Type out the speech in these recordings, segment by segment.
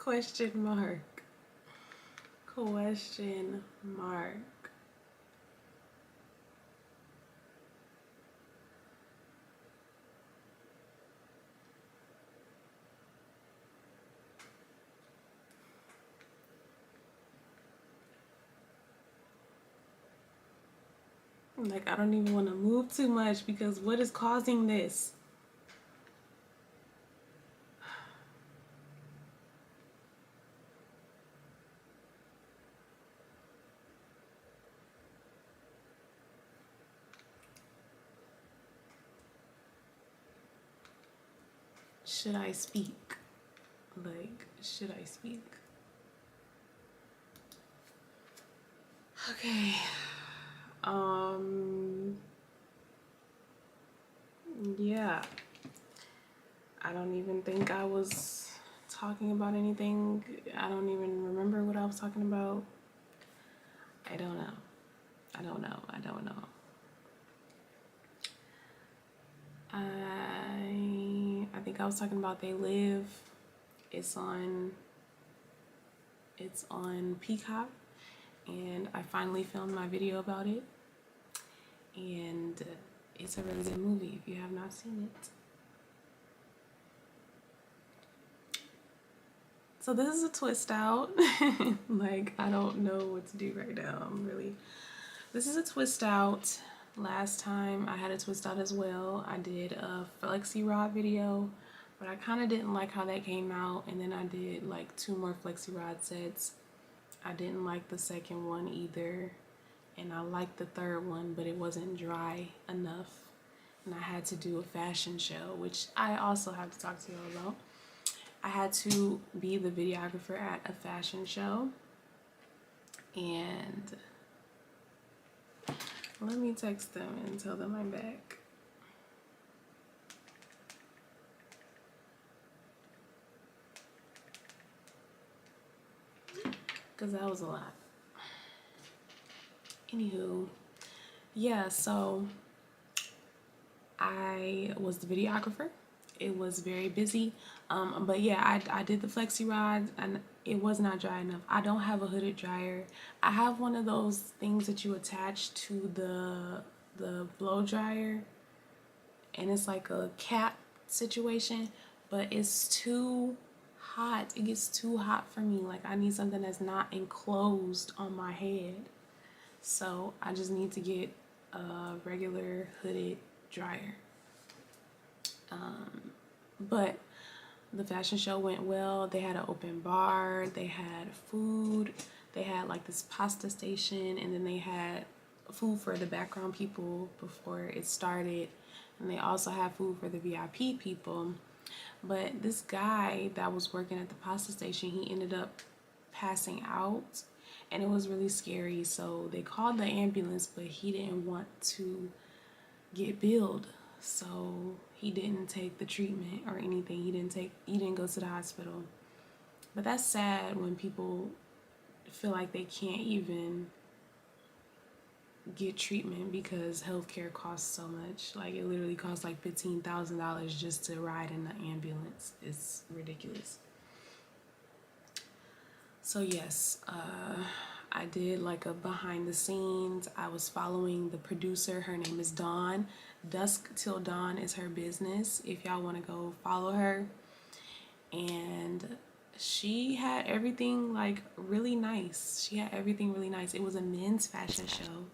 Question mark. Question mark. Like, I don't even want to move too much because what is causing this? Should I speak? Like, should I speak? Okay. Yeah. I don't even think I was talking about anything. I don't even remember what I was talking about. I don't know. I don't know. I don't know. I think I was talking about They Live. It's on Peacock, and I finally filmed my video about it. And it's a really good movie if you have not seen it. So this is a twist out. Like, I don't know what to do right now. This is a twist out. Last time I had a twist out as well. I did a flexi rod video, but I kind of didn't like how that came out. And then I did like 2 more flexi rod sets. I didn't like the second one either. And I liked the third one, but it wasn't dry enough. And I had to do a fashion show, which I also have to talk to you about. I had to be the videographer at a fashion show. And let me text them and tell them I'm back. Because that was a lot. Anywho, yeah, so I was the videographer. It was very busy. But yeah, I did the flexi rods and it was not dry enough. I don't have a hooded dryer. I have one of those things that you attach to the blow dryer, and it's like a cap situation, but it's too hot. It gets too hot for me. Like, I need something that's not enclosed on my head. So I just need to get a regular hooded dryer. But the fashion show went well. They had an open bar, they had food, they had like this pasta station, and then they had food for the background people before it started, and they also had food for the VIP people. But this guy that was working at the pasta station, he ended up passing out, and it was really scary. So they called the ambulance, but he didn't want to get billed, so he didn't take the treatment or anything. He didn't go to the hospital. But that's sad when people feel like they can't even get treatment because healthcare costs so much. Like, it literally costs like $15,000 just to ride in the ambulance. It's ridiculous. So yes, I did like a behind the scenes. I was following the producer. Her name is Dawn. Dusk Till Dawn is her business, if y'all want to go follow her. And she had everything like really nice. She had everything really nice. It was a men's fashion show,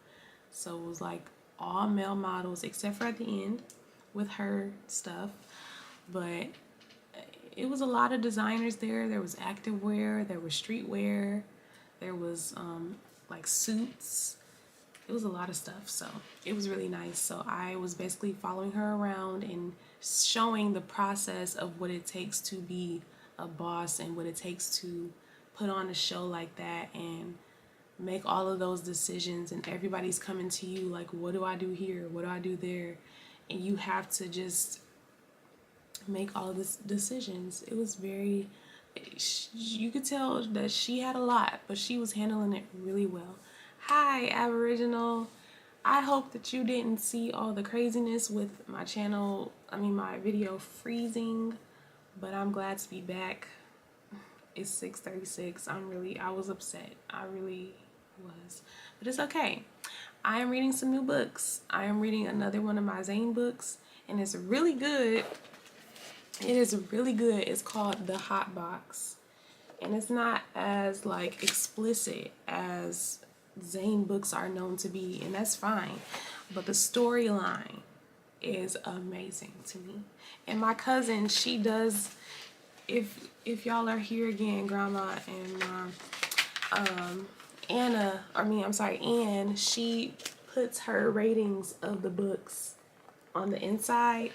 so it was like all male models except for at the end with her stuff. But it was a lot of designers there. There was activewear, there was streetwear, there was like suits. It was a lot of stuff, so it was really nice. So I was basically following her around and showing the process of what it takes to be a boss and what it takes to put on a show like that and make all of those decisions. And everybody's coming to you like, what do I do here? What do I do there? And you have to just make all these decisions. It was very, you could tell that she had a lot, but she was handling it really well. Hi, Aboriginal. I hope that you didn't see all the craziness with my channel, my video freezing, but I'm glad to be back. It's 6:36. I was upset. I really was. But it's okay. I am reading some new books. I am reading another one of my Zane books, and it's really good. It is really good. It's called The Hot Box. And it's not as like explicit as Zane books are known to be, and that's fine. But the storyline is amazing to me. And my cousin, she does, if y'all are here again, Grandma and Anne, she puts her ratings of the books on the inside,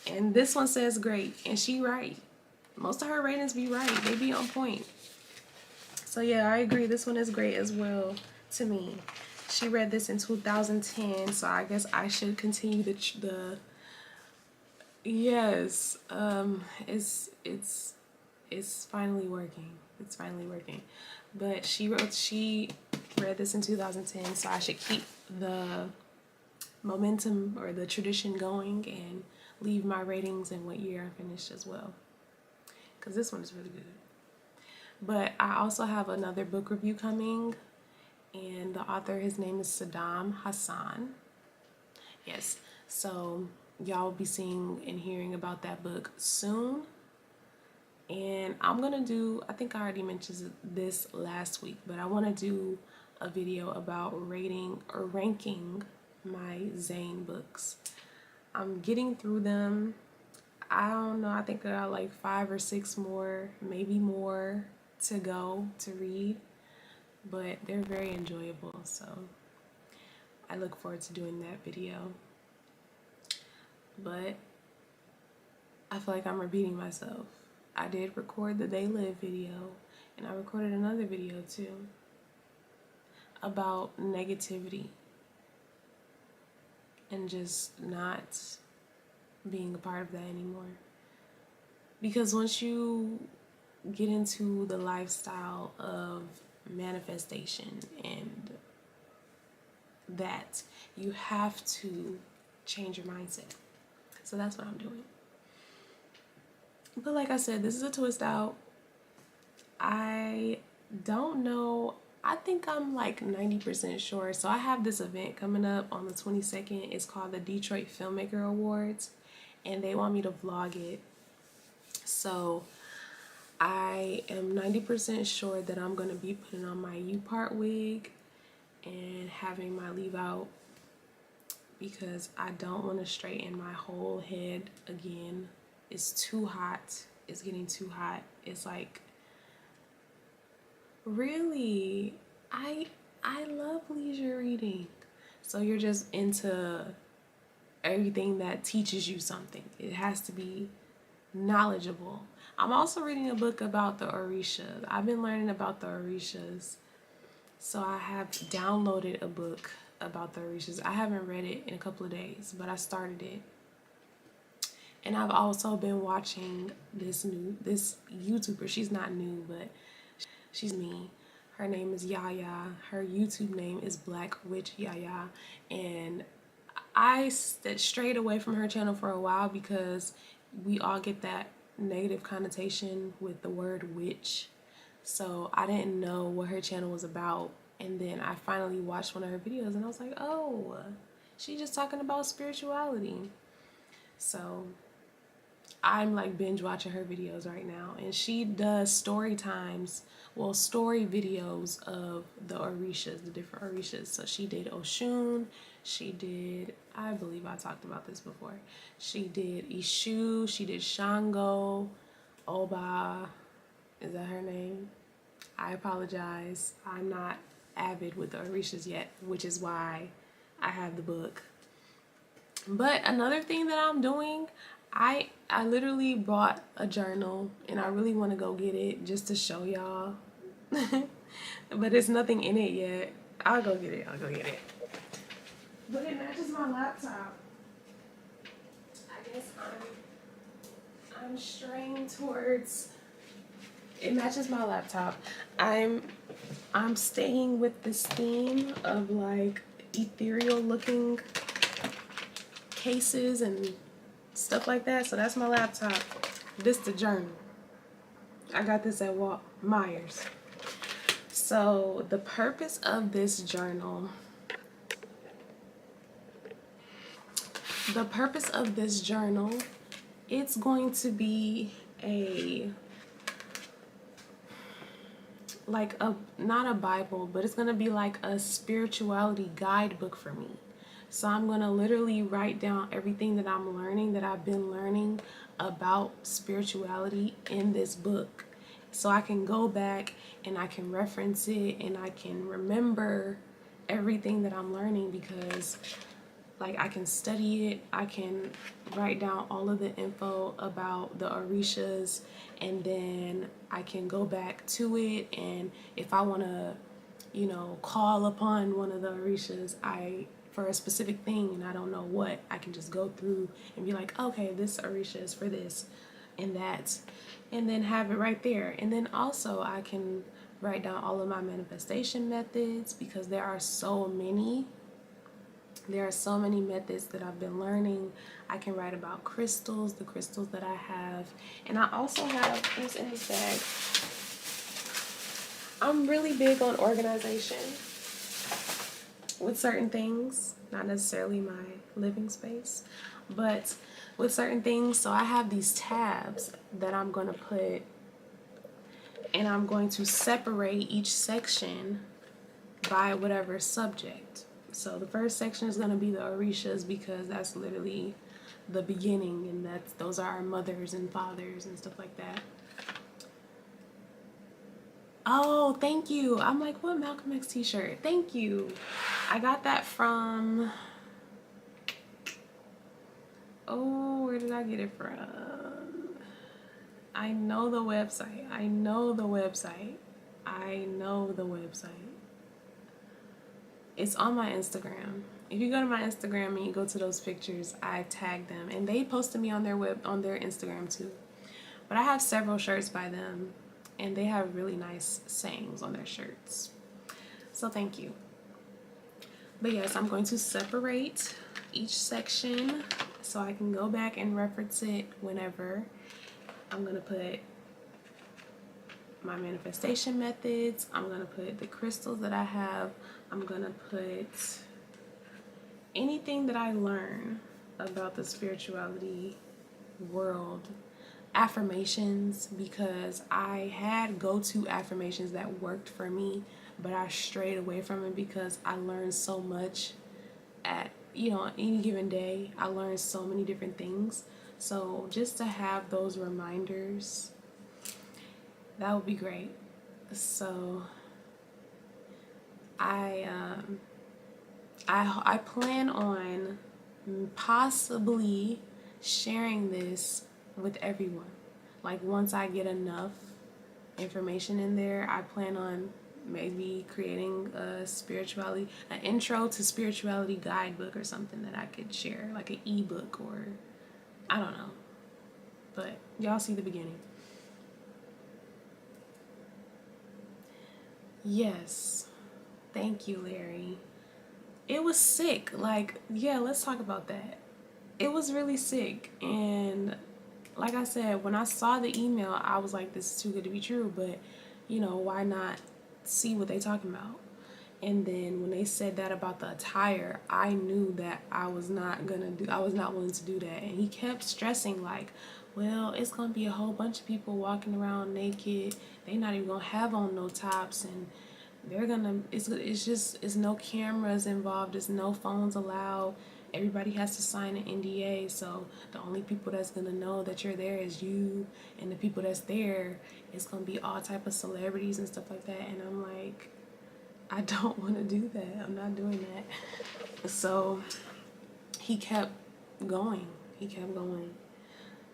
and this one says great, and she right. Most of her ratings be right. They be on point. So yeah, I agree. This one is great as well to me. She read this in 2010, so I guess I should continue the yes. It's finally working. It's finally working. But she read this in 2010, so I should keep the momentum or the tradition going and leave my ratings and what year I finished as well, because this one is really good. But I also have another book review coming, and the author, his name is Saddam Hassan. Yes, so y'all will be seeing and hearing about that book soon. And I'm gonna do, I think I already mentioned this last week, but I want to do a video about rating or ranking my Zane books. I'm getting through them. I don't know, I think I got like 5 or 6 more, maybe more to go to read, but they're very enjoyable, so I look forward to doing that video. But I feel like I'm repeating myself. I did record the They Live video, and I recorded another video too about negativity and just not being a part of that anymore. Because once you get into the lifestyle of manifestation and that, you have to change your mindset. So that's what I'm doing. But like I said, this is a twist out. I don't know. I think I'm like 90% sure. So I have this event coming up on the 22nd. It's called the Detroit Filmmaker Awards, and they want me to vlog it. So I am 90% sure that I'm going to be putting on my U-part wig and having my leave out, because I don't want to straighten my whole head again. It's too hot. It's getting too hot. It's like, really, I love leisure reading. So you're just into everything that teaches you something. It has to be knowledgeable. I'm also reading a book about the Orishas. I've been learning about the Orishas. So I have downloaded a book about the Orishas. I haven't read it in a couple of days, but I started it. And I've also been watching this YouTuber. She's not new, but she's me. Her name is Yaya. Her YouTube name is Black Witch Yaya. And I strayed away from her channel for a while because we all get that negative connotation with the word witch. So I didn't know what her channel was about. And then I finally watched one of her videos and I was like, oh, she's just talking about spirituality. So I'm like binge watching her videos right now, and she does story videos of the Orishas, the different Orishas. So she did Oshun, she did, I believe I talked about this before, she did Ishu, she did Shango, Oba, is that her name? I apologize, I'm not avid with the Orishas yet, which is why I have the book. But another thing that I'm doing, I literally bought a journal, and I really want to go get it just to show y'all. But there's nothing in it yet. I'll go get it. But it matches my laptop. I guess I'm straying towards, it matches my laptop. I'm staying with this theme of like ethereal looking cases and stuff like that. So that's my laptop. This the journal. I got this at Myers. So the purpose of this journal, it's going to be not a Bible, but it's going to be like a spirituality guidebook for me. So I'm going to literally write down everything that I'm learning, that I've been learning about spirituality in this book. So I can go back and I can reference it and I can remember everything that I'm learning, because like I can study it, I can write down all of the info about the orishas, and then I can go back to it, and if I want to, call upon one of the orishas, for a specific thing and I don't know what, I can just go through and be like, okay, this orisha is for this and that, and then have it right there. And then also I can write down all of my manifestation methods, because there are so many methods that I've been learning. I can write about crystals, the crystals that I have. And I also have, what's in this bag? I'm really big on organization with certain things, not necessarily my living space, but with certain things. So I have these tabs that I'm going to put, and I'm going to separate each section by whatever subject. So the first section is going to be the orishas, because that's literally the beginning, and those are our mothers and fathers and stuff like that. Oh, thank you. I'm like, what Malcolm X t-shirt? Thank you. I got that from, where did I get it from? I know the website. It's on my Instagram. If you go to my Instagram and you go to those pictures, I tag them, and they posted me on their Instagram too. But I have several shirts by them, and they have really nice sayings on their shirts. So thank you. But yes, I'm going to separate each section so I can go back and reference it whenever. I'm going to put my manifestation methods. I'm going to put the crystals that I have. I'm going to put anything that I learn about the spirituality world. Affirmations, because I had go-to affirmations that worked for me, but I strayed away from it because I learned so much at, any given day. I learned so many different things. So just to have those reminders, that would be great. So I plan on possibly sharing this with everyone. Like once I get enough information in there, I plan on maybe creating an intro to spirituality guidebook or something that I could share, like an ebook, or I don't know. But y'all see the beginning. Yes. Thank you, Larry. It was sick. Let's talk about that. It was really sick. And like I said, when I saw the email, I was like, this is too good to be true. But, why not see what they talking about? And then when they said that about the attire, I knew that I was not willing to do that. And he kept stressing well, it's going to be a whole bunch of people walking around naked. They not even going to have on no tops, and it's no cameras involved. There's no phones allowed. Everybody has to sign an NDA, so the only people that's going to know that you're there is you, and the people that's there is going to be all type of celebrities and stuff like that. And I'm like, I don't want to do that. I'm not doing that. So he kept going.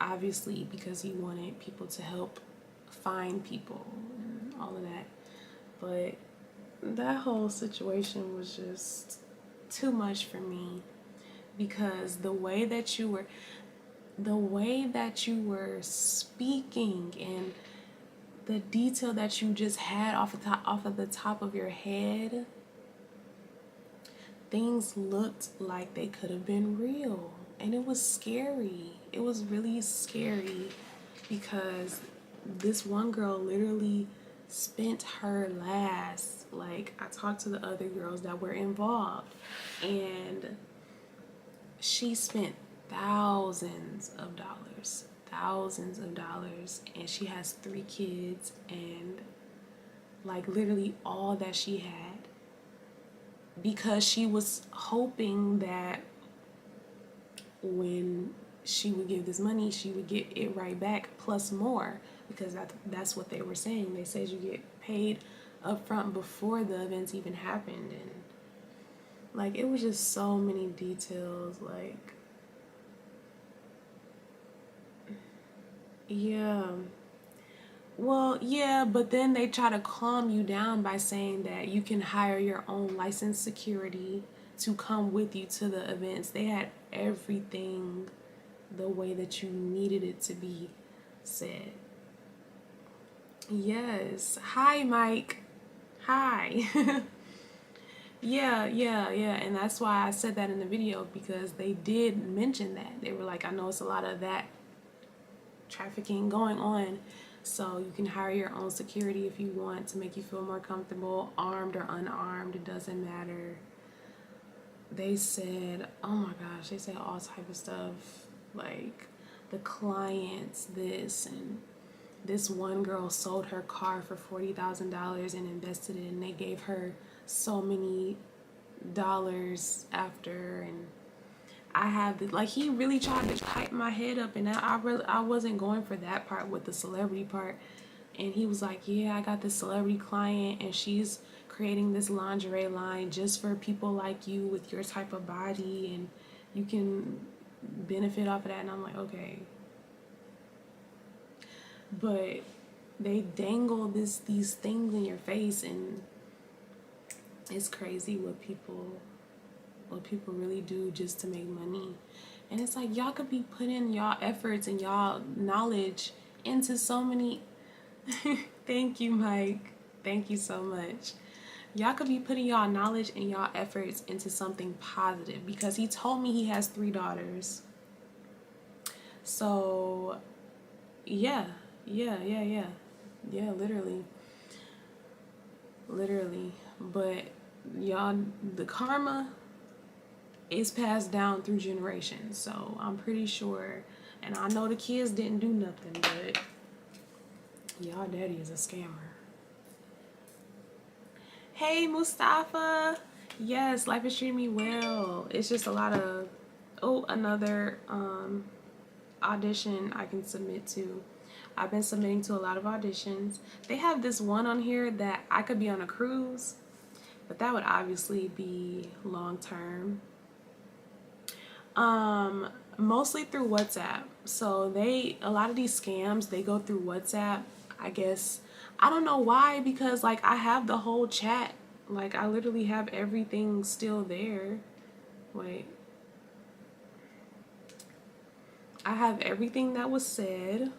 Obviously, because he wanted people to help find people and all of that. But that whole situation was just too much for me, because the way that you were speaking and the detail that you just had off of the top of your head, things looked like they could have been real, and it was scary. It was really scary, because this one girl literally spent her last. Like, I talked to the other girls that were involved, and she spent thousands of dollars, and she has 3 kids, and like literally all that she had, because she was hoping that when she would give this money, she would get it right back plus more, because that's what they were saying. They said you get paid up front before the events even happened. And like, it was just so many details. Like, yeah. Well, yeah, but then they try to calm you down by saying that you can hire your own licensed security to come with you to the events. They had everything the way that you needed it to be said. Yes. Hi, Mike. Hi. Yeah. And that's why I said that in the video, because they did mention that. They were like, I know it's a lot of that trafficking going on, so you can hire your own security if you want, to make you feel more comfortable, armed or unarmed, it doesn't matter. They said, oh my gosh, they said all type of stuff, like the clients this, and this one girl sold her car for $40,000 and invested it, and they gave her so many dollars after. And I have the, like, he really tried to hype my head up, and I wasn't going for that part with the celebrity part. And he was like, yeah, I got this celebrity client, and she's creating this lingerie line just for people like you with your type of body, and you can benefit off of that. And I'm like, okay. But they dangle these things in your face, and it's crazy what people really do just to make money. And it's like, y'all could be putting y'all efforts and y'all knowledge into so many thank you, Mike. Thank you so much. Y'all could be putting y'all knowledge and y'all efforts into something positive, because he told me he has 3 daughters. So yeah, literally. But y'all, the karma is passed down through generations, so I'm pretty sure. And I know the kids didn't do nothing, but y'all daddy is a scammer. Hey, Mustafa. Yes, life is treating me well. It's just a lot of, another audition I can submit to. I've been submitting to a lot of auditions. They have this one on here that I could be on a cruise, but that would obviously be long term. Mostly through WhatsApp. So a lot of these scams, they go through WhatsApp, I guess. I don't know why, because like I have the whole chat. Like, I literally have everything still there. Wait. I have everything that was said.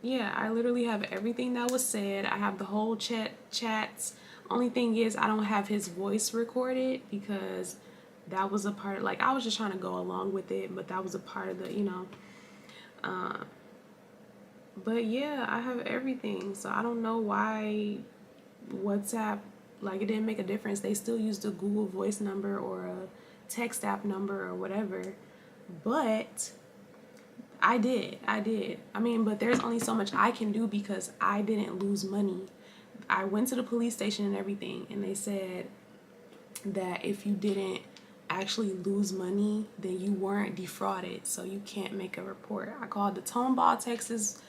Yeah, I literally have everything that was said. I have the whole chats. Only thing is, I don't have his voice recorded, because that was a part, like, I was just trying to go along with it, but that was a part of the, but yeah, I have everything. So I don't know why WhatsApp, like, it didn't make a difference. They still used a Google Voice number or a text app number or whatever. But I did. I mean, but there's only so much I can do, because I didn't lose money. I went to the police station and everything, and they said that if you didn't actually lose money, then you weren't defrauded, so you can't make a report. I called the Tomball, Texas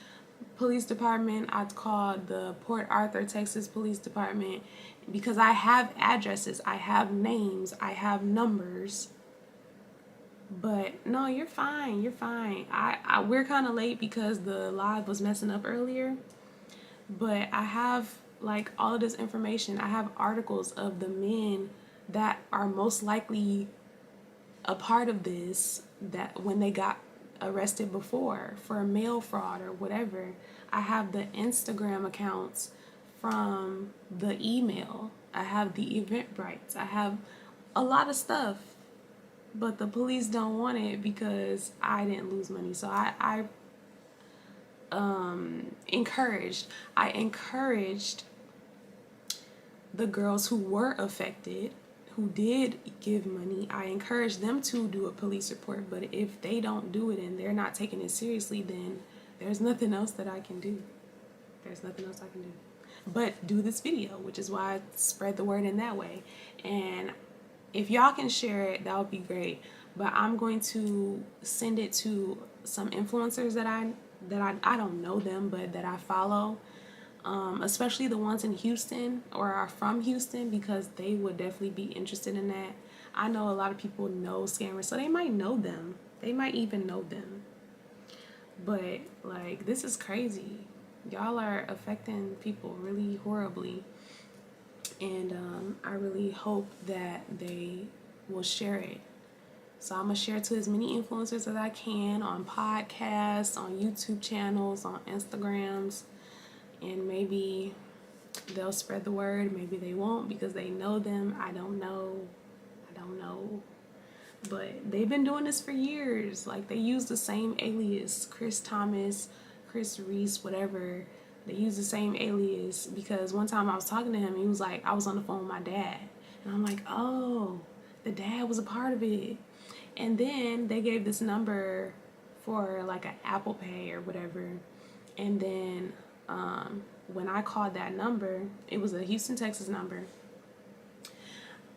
Police Department. I called the Port Arthur, Texas Police Department, because I have addresses, I have names, I have numbers. But no, you're fine. We're kind of late because the live was messing up earlier. But I have like all of this information. I have articles of the men that are most likely a part of this, that when they got arrested before for mail fraud or whatever. I have the Instagram accounts from the email. I have the Eventbrite. I have a lot of stuff. but the police don't want it because I didn't lose money. So I encouraged the girls who were affected, who did give money. I encouraged them to do a police report. But if they don't do it and they're not taking it seriously, then there's nothing else that I can do. There's nothing else I can do but do this video, which is why I spread the word in that way. And if y'all can share it, that would be great. But I'm going to send it to some influencers that I don't know them, but that I follow, especially the ones in Houston or are from Houston, because they would definitely be interested in that. I know a lot of people know scammers, so they might know them. They might even know them. But like, this is crazy. Y'all are affecting people really horribly. And I really hope that they will share it. So I'm going to share to as many influencers as I can on podcasts, on YouTube channels, on Instagrams. And maybe they'll spread the word. Maybe they won't because they know them. I don't know. But they've been doing this for years. Like, they use the same alias, Chris Thomas, Chris Reese, whatever. They use the same alias because one time I was talking to him, he was like, I was on the phone with my dad. And I'm like, oh, the dad was a part of it. And then they gave this number for like an Apple Pay or whatever. And then when I called that number, it was a Houston, Texas number.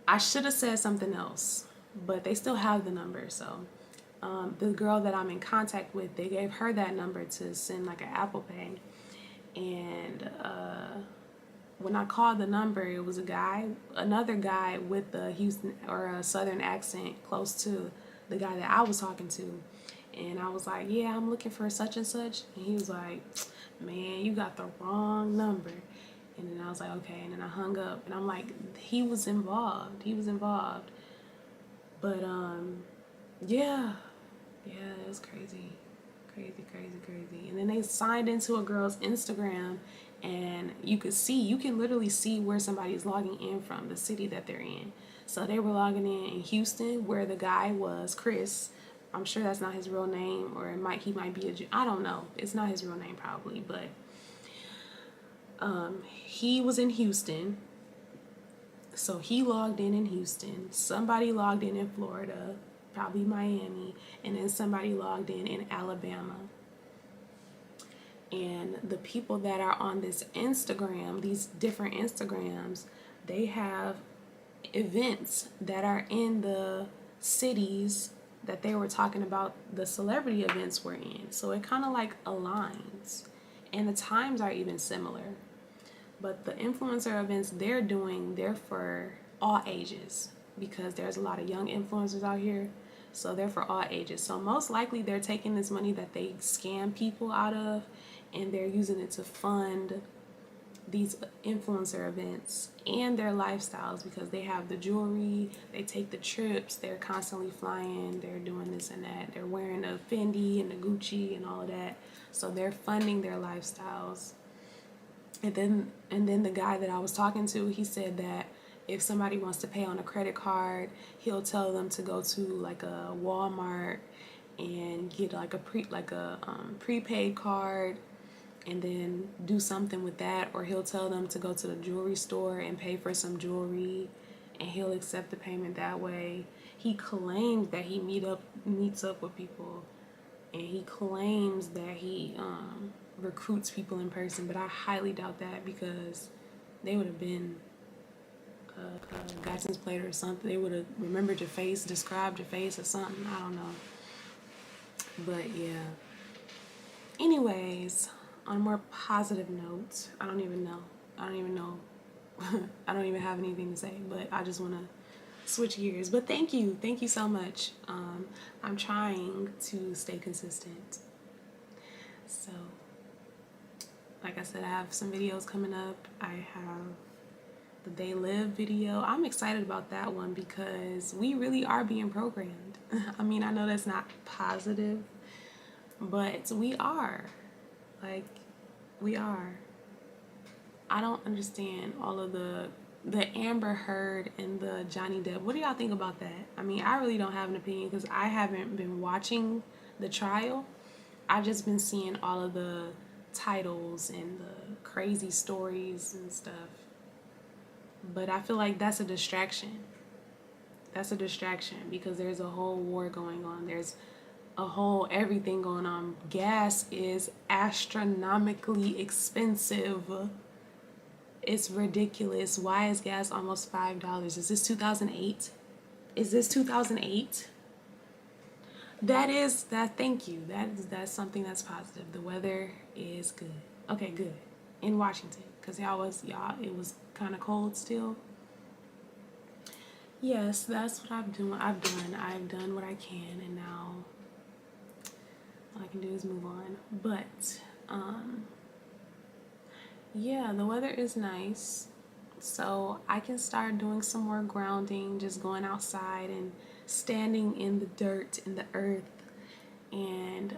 I should have said something else, but they still have the number. So the girl that I'm in contact with, they gave her that number to send like an Apple Pay. And when I called the number, it was another guy with a Houston or a Southern accent close to the guy that I was talking to. And I was like, yeah, I'm looking for such and such. And he was like, man, you got the wrong number. And then I was like, okay. And then I hung up. And I'm like, he was involved. But yeah, it was crazy. And then they signed into a girl's Instagram, and you can literally see where somebody's logging in from, the city that they're in. So they were logging in Houston, where the guy was Chris. I'm sure that's not his real name, or he might be I don't know. It's not his real name probably, but he was in Houston. So he logged in Houston. Somebody logged in Florida, probably Miami, and then somebody logged in Alabama. And the people that are on this Instagram, these different Instagrams, they have events that are in the cities that they were talking about the celebrity events were in. So it kind of like aligns. And the times are even similar. But the influencer events they're for all ages, because there's a lot of young influencers out here. So they're for all ages. So most likely they're taking this money that they scam people out of, and they're using it to fund these influencer events and their lifestyles, because they have the jewelry, they take the trips, they're constantly flying, they're doing this and that, they're wearing the Fendi and the Gucci and all of that. So they're funding their lifestyles. And then the guy that I was talking to, he said that if somebody wants to pay on a credit card, he'll tell them to go to like a Walmart and get like a prepaid card, and then do something with that. Or he'll tell them to go to the jewelry store and pay for some jewelry, and he'll accept the payment that way. He claims that he meets up with people, and he claims that he recruits people in person, but I highly doubt that, because they would have been a license plate or something. They would have remembered your face, described your face or something. I don't know. But yeah. Anyways, on a more positive note, I don't even know. I don't even have anything to say, but I just want to switch gears. But thank you so much. I'm trying to stay consistent. So, like I said, I have some videos coming up. I have the They Live video. I'm excited about that one because we really are being programmed. I mean, I know that's not positive, but we are. Like, we are. I don't understand all of the the Amber Heard and the Johnny Depp. What do y'all think about that? I mean, I really don't have an opinion because I haven't been watching the trial. I've just been seeing all of the titles and the crazy stories and stuff. But I feel like that's a distraction. That's a distraction because there's a whole war going on. There's a whole everything going on. Gas is astronomically expensive. It's ridiculous. Why is gas almost $5? Is this 2008? Is this 2008? Thank you. That's something that's positive. The weather is good. Okay, good. In Washington. Because it was kind of cold still. Yes, that's what I've done. I've done what I can, and now all I can do is move on. But yeah, the weather is nice, so I can start doing some more grounding, just going outside and standing in the dirt, in the earth, and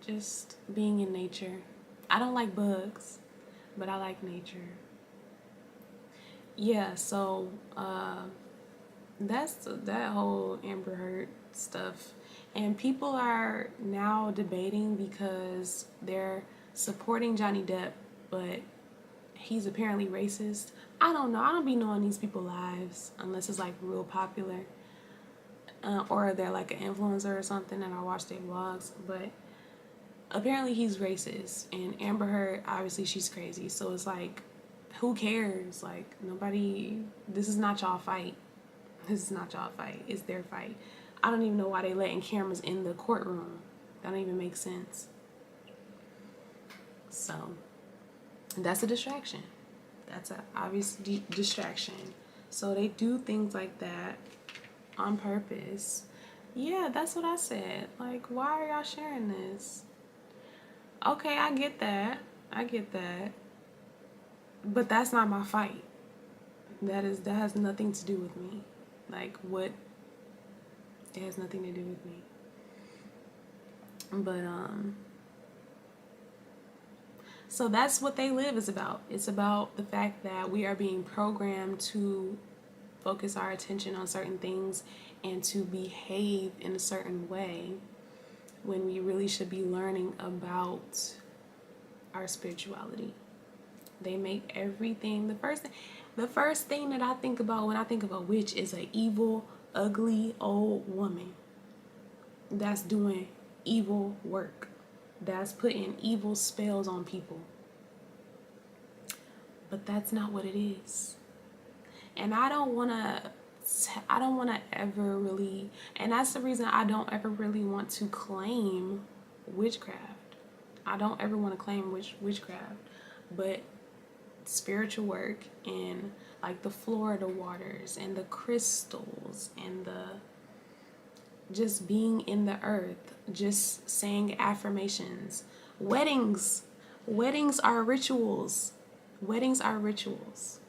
just being in nature. I don't like bugs, but I like nature. Yeah, so that's that whole Amber Heard stuff. And people are now debating because they're supporting Johnny Depp, but he's apparently racist. I don't know. I don't be knowing these people's lives unless it's like real popular. Or they're like an influencer or something and I watch their vlogs. But apparently he's racist. And Amber Heard, obviously she's crazy. So it's like, who cares? Like, nobody, this is not y'all fight. This is not y'all fight. It's their fight. I don't even know why they letting cameras in the courtroom. That don't even make sense. So, that's a distraction. That's an obvious distraction. So they do things like that on purpose. Yeah, that's what I said. Like, why are y'all sharing this? Okay, I get that. I get that. But that's not my fight. That has nothing to do with me. Like, what? It has nothing to do with me. But so that's what They Live is about. It's about the fact that we are being programmed to focus our attention on certain things and to behave in a certain way when we really should be learning about our spirituality. They make everything, the first thing that I think about when I think of a witch is an evil, ugly old woman that's doing evil work, that's putting evil spells on people. But that's not what it is. And I don't want to ever really, and that's the reason I don't ever really want to claim witchcraft. I don't ever want to claim witchcraft. But spiritual work and like the Florida waters and the crystals and the just being in the earth, just saying affirmations. Weddings are rituals. Weddings are rituals.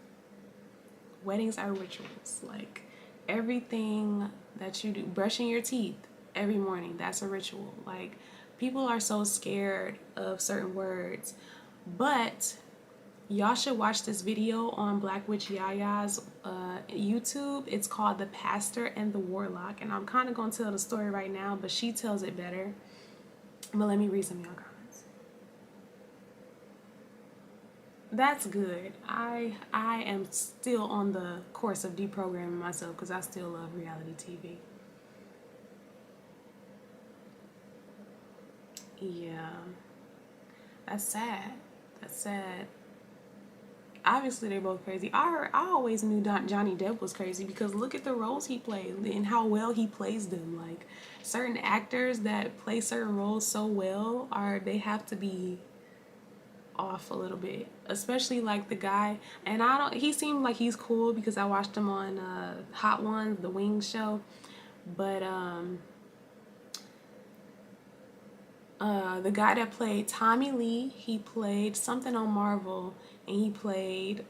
Like everything that you do, brushing your teeth every morning, that's a ritual. Like, people are so scared of certain words. But y'all should watch this video on Black Witch Yaya's YouTube. It's called The Pastor and the Warlock. And I'm kind of going to tell the story right now, but she tells it better. But let me read some of y'all comments. That's good. I am still on the course of deprogramming myself because I still love reality TV. Yeah. That's sad. That's sad. Obviously they're both crazy. I always knew Johnny Depp was crazy because look at the roles he played and how well he plays them. Like, certain actors that play certain roles so well they have to be off a little bit, especially like the guy. And he seemed like he's cool because I watched him on Hot Ones, the Wings show. But the guy that played Tommy Lee, he played something on Marvel, and he played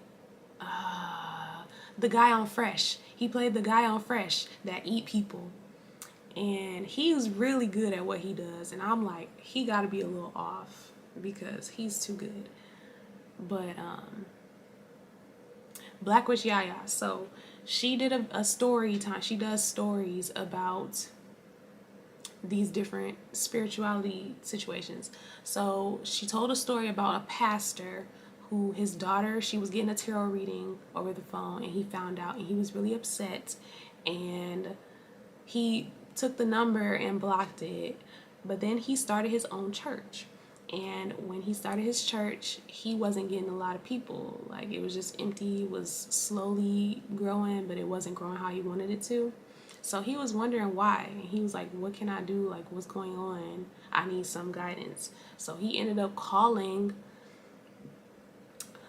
the guy on Fresh. He played the guy on Fresh that eat people. And he's really good at what he does. And I'm like, he got to be a little off because he's too good. But Black Witch Yaya. So she did a story time. She does stories about these different spirituality situations. So she told a story about a pastor who his daughter, she was getting a tarot reading over the phone, and he found out, and he was really upset, and he took the number and blocked it. But then he started his own church. And when he started his church, he wasn't getting a lot of people. Like, it was just empty. It was slowly growing, but it wasn't growing how he wanted it to. So he was wondering why. And he was like, what can I do? Like, what's going on? I need some guidance. So he ended up calling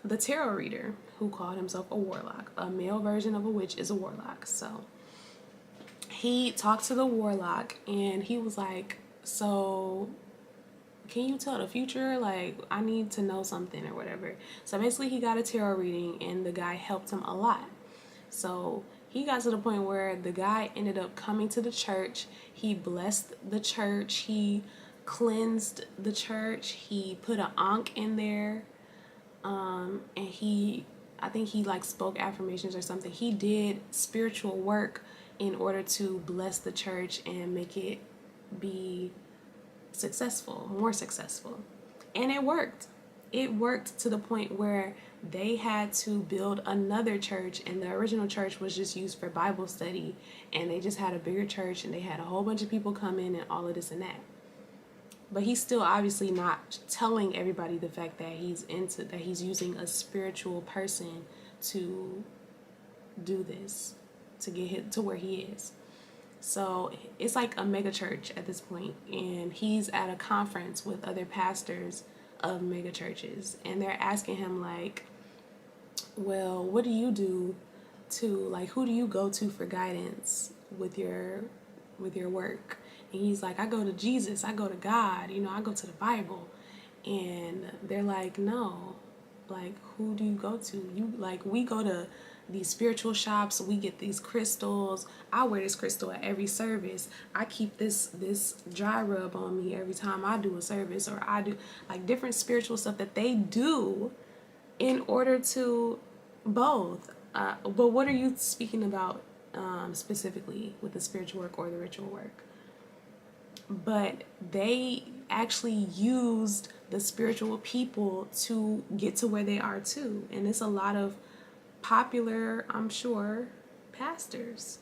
the tarot reader, who called himself a warlock. A male version of a witch is a warlock. So he talked to the warlock, and he was like, so can you tell the future? Like, I need to know something or whatever. So basically he got a tarot reading, and the guy helped him a lot. So he got to the point where the guy ended up coming to the church. He blessed the church. He cleansed the church. He put an ankh in there. And I think he like spoke affirmations or something. He did spiritual work in order to bless the church and make it be successful, more successful. And it worked. It worked to the point where they had to build another church, and the original church was just used for Bible study, and they just had a bigger church, and they had a whole bunch of people come in and all of this and that. But he's still obviously not telling everybody the fact that he's using a spiritual person to do this, to get him to where he is. So it's like a mega church at this point, and he's at a conference with other pastors of mega churches, and they're asking him like, well, what do you do to, like, who do you go to for guidance with your work? And he's like, I go to Jesus, I go to God, I go to the Bible. And they're like, no, like, who do you go to? We go to these spiritual shops, we get these crystals. I wear this crystal at every service. I keep this dry rub on me every time I do a service, or I do like different spiritual stuff that they do in order to both. But what are you speaking about specifically with the spiritual work or the ritual work? But they actually used the spiritual people to get to where they are too. And it's a lot of popular, I'm sure, pastors.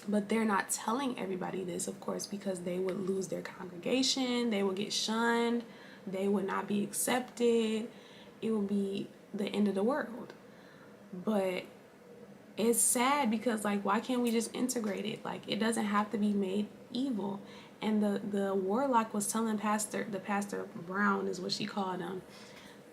But they're not telling everybody this, of course, because they would lose their congregation, they would get shunned, they would not be accepted. It would be the end of the world. But it's sad because, like, why can't we just integrate it? Like, it doesn't have to be made evil. And the warlock was telling Pastor Brown is what she called him,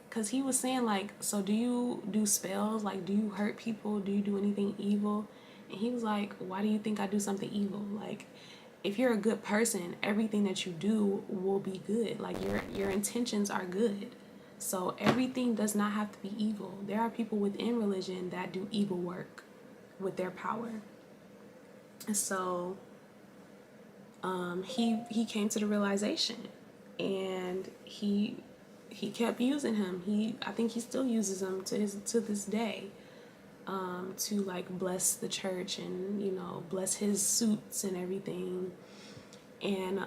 because he was saying, like, so do you do spells? Like, do you hurt people? Do you do anything evil? And he was like, why do you think I do something evil? Like, if you're a good person, everything that you do will be good. Like, your intentions are good. So everything does not have to be evil. There are people within religion that do evil work with their power. And so he came to the realization, and he kept using him. I think he still uses him to this day, to like bless the church and bless his suits and everything. And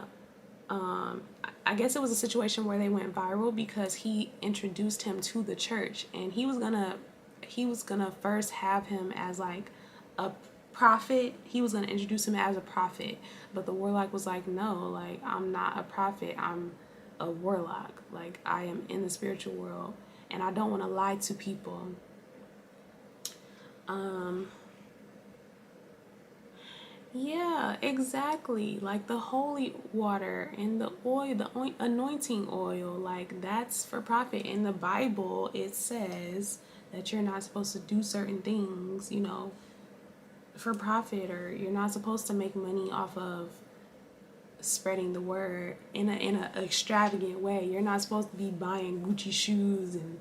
I guess it was a situation where they went viral because he introduced him to the church, and he was gonna first have him as like a prophet. He was gonna introduce him as a prophet, but the warlock was like, no, like, I'm not a prophet, I'm a warlock. Like, I am in the spiritual world, and I don't want to lie to people. Yeah, exactly. Like the holy water and the oil, the anointing oil, like that's for profit. In the Bible, it says that you're not supposed to do certain things, for profit, or you're not supposed to make money off of spreading the word in a extravagant way. You're not supposed to be buying Gucci shoes and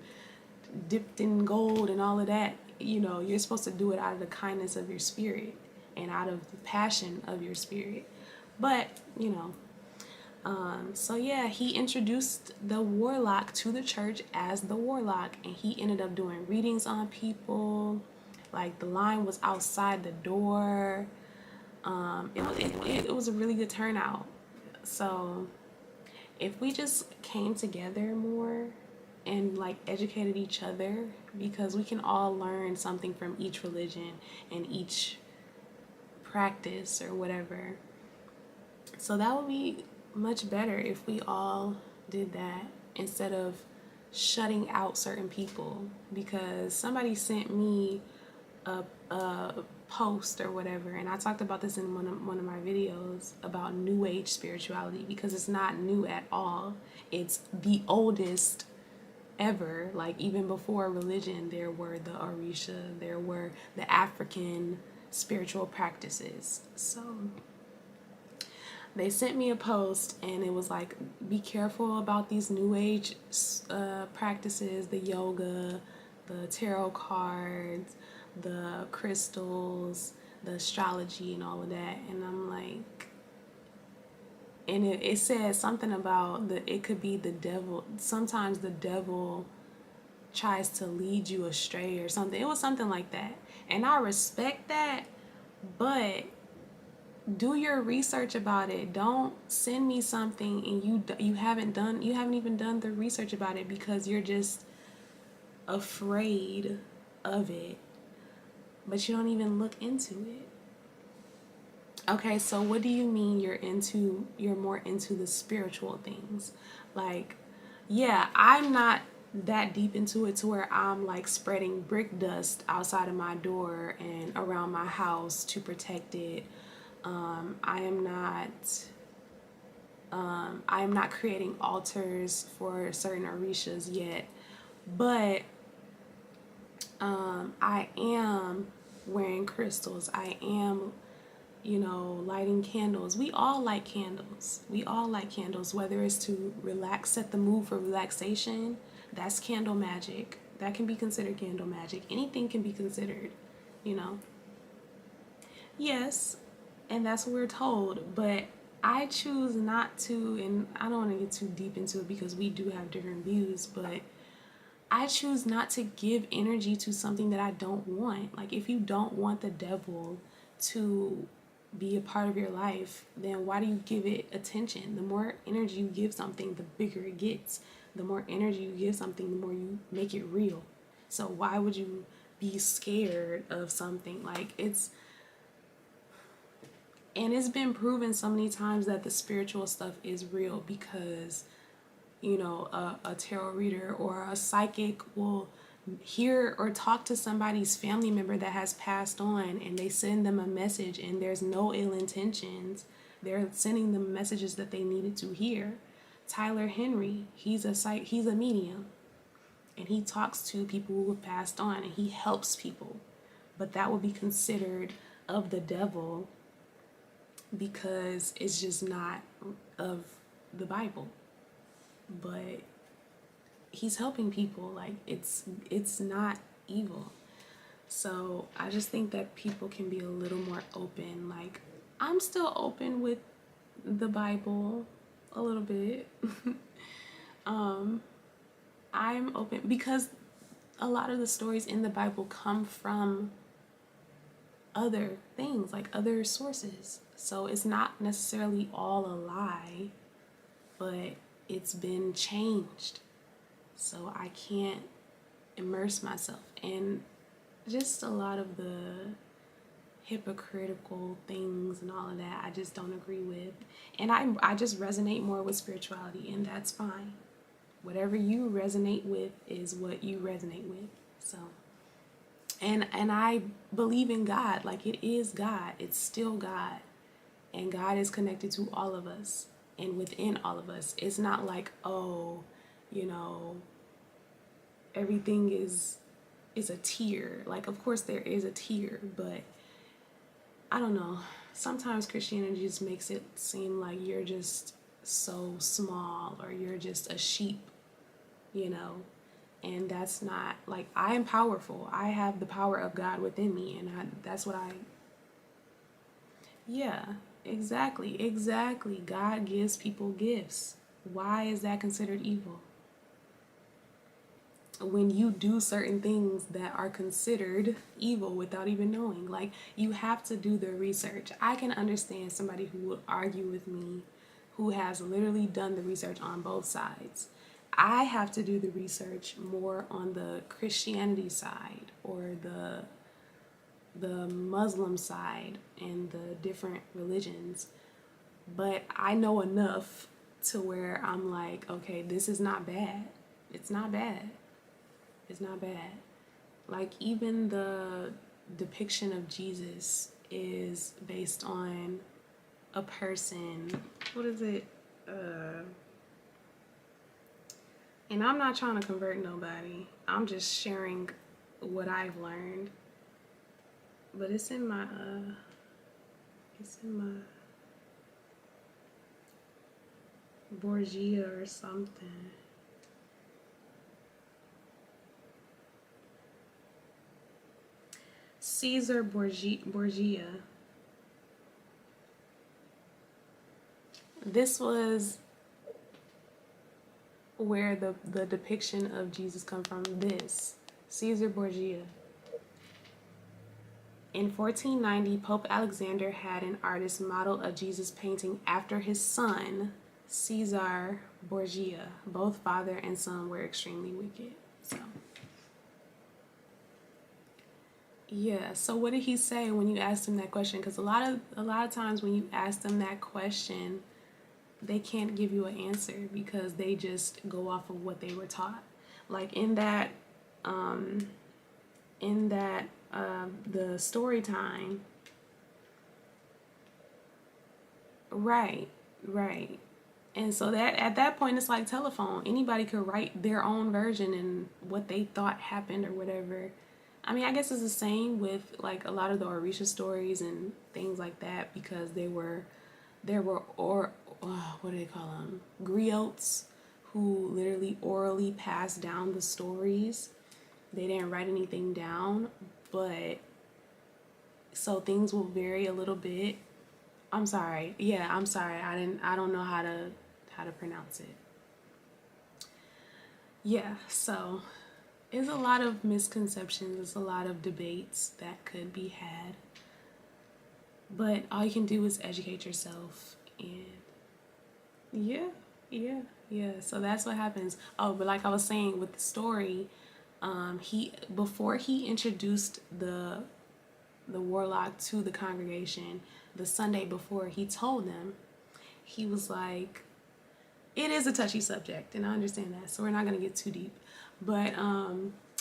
dipped in gold and all of that. You're supposed to do it out of the kindness of your spirit and out of the passion of your spirit. But So yeah, he introduced the warlock to the church as the warlock, and he ended up doing readings on people. Like the line was outside the door. It was a really good turnout. So if we just came together more and like educated each other, because we can all learn something from each religion and each practice or whatever. So that would be much better if we all did that instead of shutting out certain people. Because somebody sent me a post or whatever, and I talked about this in one of my videos about New Age spirituality, because it's not new at all. It's the oldest ever. Like even before religion, there were the Orisha, there were the African spiritual practices. So they sent me a post and it was like, be careful about these new age practices, the yoga, the tarot cards, the crystals, the astrology and all of that. And I'm like, and it said something about it could be the devil. Sometimes the devil tries to lead you astray or something. It was something like that. And I respect that, but do your research about it. Don't send me something and you haven't even done the research about it because you're just afraid of it, but you don't even look into it. Okay, so what do you mean you're more into the spiritual things? Like, yeah, I'm not that deep into it to where I'm like spreading brick dust outside of my door and around my house to protect it. I am not creating altars for certain orishas yet, but I am wearing crystals. I am, lighting candles. We all light candles. We all light candles, whether it's to relax, set the mood for relaxation. That's candle magic. That can be considered candle magic. Anything can be considered, you know. Yes, and that's what we're told, but I choose not to, and I don't want to get too deep into it because we do have different views, but I choose not to give energy to something that I don't want. Like, if you don't want the devil to be a part of your life, then why do you give it attention? The more energy you give something, the bigger it gets. The more energy you give something, the more you make it real. So why would you be scared of something? Like, and it's been proven so many times that the spiritual stuff is real because, a tarot reader or a psychic will hear or talk to somebody's family member that has passed on, and they send them a message and there's no ill intentions. They're sending them messages that they needed to hear. Tyler Henry, he's a medium, and he talks to people who have passed on and he helps people. But that would be considered of the devil because it's just not of the Bible. But he's helping people. Like, it's not evil. So I just think that people can be a little more open. Like, I'm still open with the Bible a little bit. I'm open because a lot of the stories in the Bible come from other things, like other sources. So it's not necessarily all a lie, but it's been changed. So I can't immerse myself. And just a lot of the hypocritical things and all of that, I just don't agree with. And I just resonate more with spirituality, and that's fine. Whatever you resonate with is what you resonate with. So, and I believe in God. Like, it is God. It's still God. And God is connected to all of us and within all of us. It's not like, oh, everything is a tier. Like, of course there is a tier, but I don't know. Sometimes Christianity just makes it seem like you're just so small or you're just a sheep, and that's not, like, I am powerful. I have the power of God within me, and that's what Yeah, exactly. God gives people gifts. Why is that considered evil? When you do certain things that are considered evil without even knowing. Like, you have to do the research. I can understand somebody who would argue with me who has literally done the research on both sides. I have to do the research more on the Christianity side or the Muslim side and the different religions. But I know enough to where I'm like, okay, this is not bad. It's not bad. It's not bad. Like, even the depiction of Jesus is based on a person. What is it? And I'm not trying to convert nobody. I'm just sharing what I've learned. But it's in my Borgia or something. Caesar Borgia. This was where the depiction of Jesus come from. This Caesar Borgia. In 1490, Pope Alexander had an artist model a Jesus painting after his son, Caesar Borgia. Both father and son were extremely wicked. So, yeah. So what did he say when you asked him that question? Because a lot of times when you ask them that question, they can't give you an answer because they just go off of what they were taught. Like the story time. Right, right. And so that at that point it's like telephone. Anybody could write their own version and what they thought happened or whatever. I mean, I guess it's the same with like a lot of the Orisha stories and things like that because there were what do they call them? Griots who literally orally passed down the stories. They didn't write anything down, but so things will vary a little bit. I'm sorry. Yeah, I'm sorry. I don't know how to pronounce it. Yeah, so it's a lot of misconceptions, it's a lot of debates that could be had. But all you can do is educate yourself and yeah, yeah. So that's what happens. Oh, but like I was saying with the story, he before he introduced the warlock to the congregation, the Sunday before, he told them, he was like, it is a touchy subject, and I understand that, so we're not gonna get too deep. But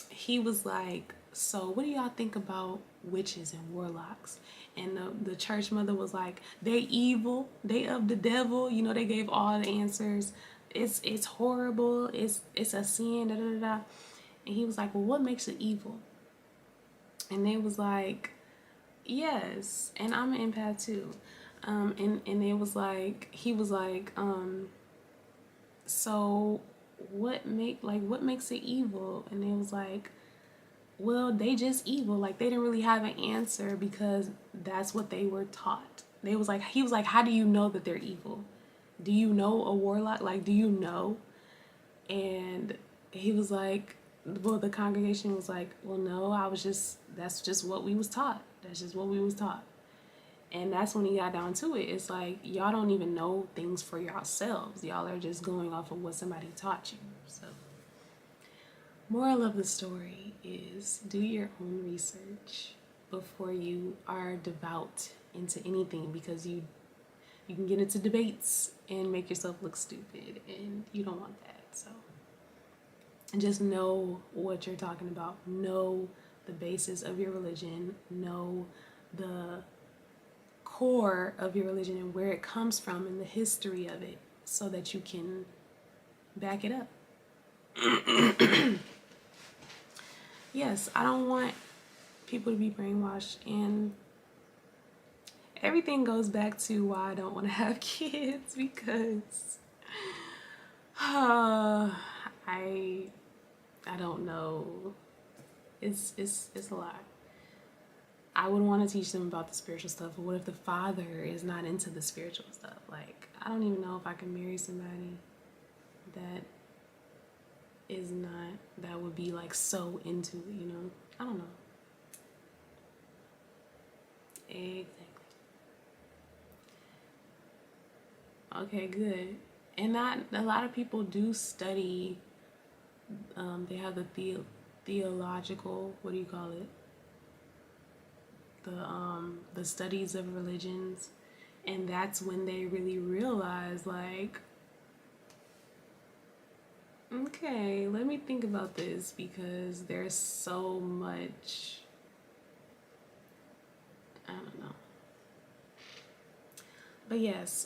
he was like, so what do y'all think about witches and warlocks? And the church mother was like, they evil, they of the devil. You know, they gave all the answers. It's horrible. It's a sin. Da da da. And he was like, well, what makes it evil? And they was like, yes. And I'm an empath too. And it was like, he was like, so what makes it evil? And it was like, well, they just evil. Like, they didn't really have an answer because that's what they were taught. He was like, how do you know that they're evil? Do you know a warlock? Like, do you know? And he was like, well, the congregation was like, well, no, that's just what we was taught. That's just what we was taught. And that's when he got down to it. It's like, y'all don't even know things for yourselves. Y'all are just going off of what somebody taught you. So, moral of the story is do your own research before you are devout into anything, because you can get into debates and make yourself look stupid, and you don't want that. So, and just know what you're talking about. Know the basis of your religion. Know the core of your religion and where it comes from and the history of it so that you can back it up. Yes, I don't want people to be brainwashed, and everything goes back to why I don't want to have kids, because I don't know. It's a lot. I would want to teach them about the spiritual stuff, but what if the father is not into the spiritual stuff? Like, I don't even know if I can marry somebody that is not, that would be like so into it, you know? I don't know. Exactly. Okay, good. And not a lot of people do study. They have theological. What do you call it? The studies of religions, and that's when they really realize, like, okay, let me think about this, because there's so much. I don't know. But yes,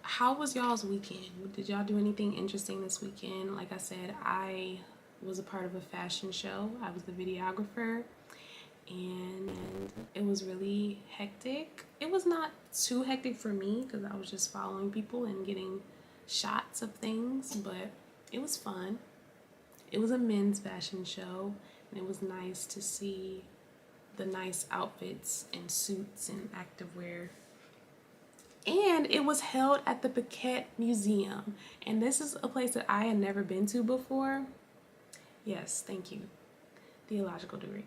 how was y'all's weekend? Did y'all do anything interesting this weekend? Like I said, I was a part of a fashion show. I was the videographer, and it was really hectic. It was not too hectic for me because I was just following people and getting shots of things, but it was fun. It was a men's fashion show, and it was nice to see the nice outfits and suits and activewear. And it was held at the Paquette Museum. And this is a place that I had never been to before. Yes, thank you. Theological degree.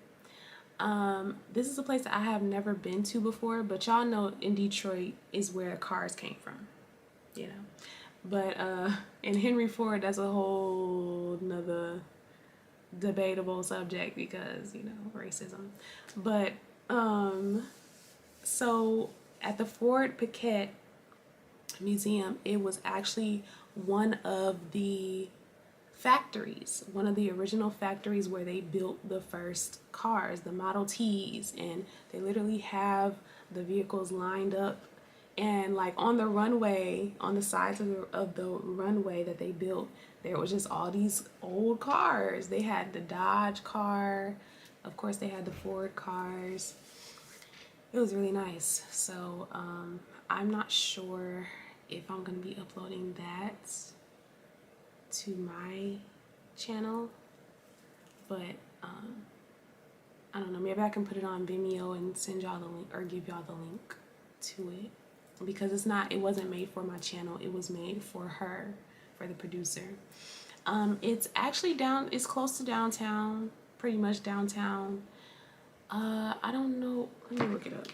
This is a place that I have never been to before, but y'all know in Detroit is where cars came from, you know. But in Henry Ford, that's a whole nother debatable subject because, you know, racism. But so at the Ford Paquette Museum, it was actually one of the factories, one of the original factories where they built the first cars, the Model Ts, and they literally have the vehicles lined up, and like on the runway, on the sides of the runway that they built, there was just all these old cars. They had the Dodge car, of course they had the Ford cars. It was really nice. So I'm not sure if I'm going to be uploading that to my channel, but I don't know, maybe I can put it on Vimeo and send y'all the link, or give y'all the link to it, because it wasn't made for my channel, it was made for her, for the producer. It's actually it's close to downtown, pretty much downtown. I don't know, let me look it up.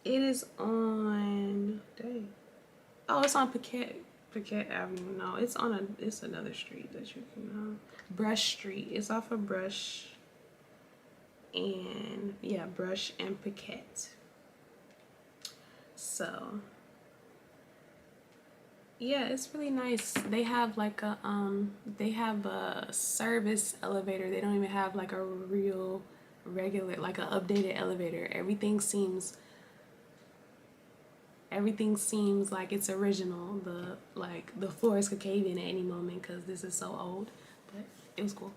It is on, dang. Oh, it's on Paquette Avenue. No, it's another street that you can, Brush Street. It's off of Brush and, yeah, Brush and Paquette. So, yeah, it's really nice. They have like they have a service elevator. They don't even have like a real regular, like an updated elevator. Everything seems like it's original. The floors could cave in at any moment because this is so old, but it was cool.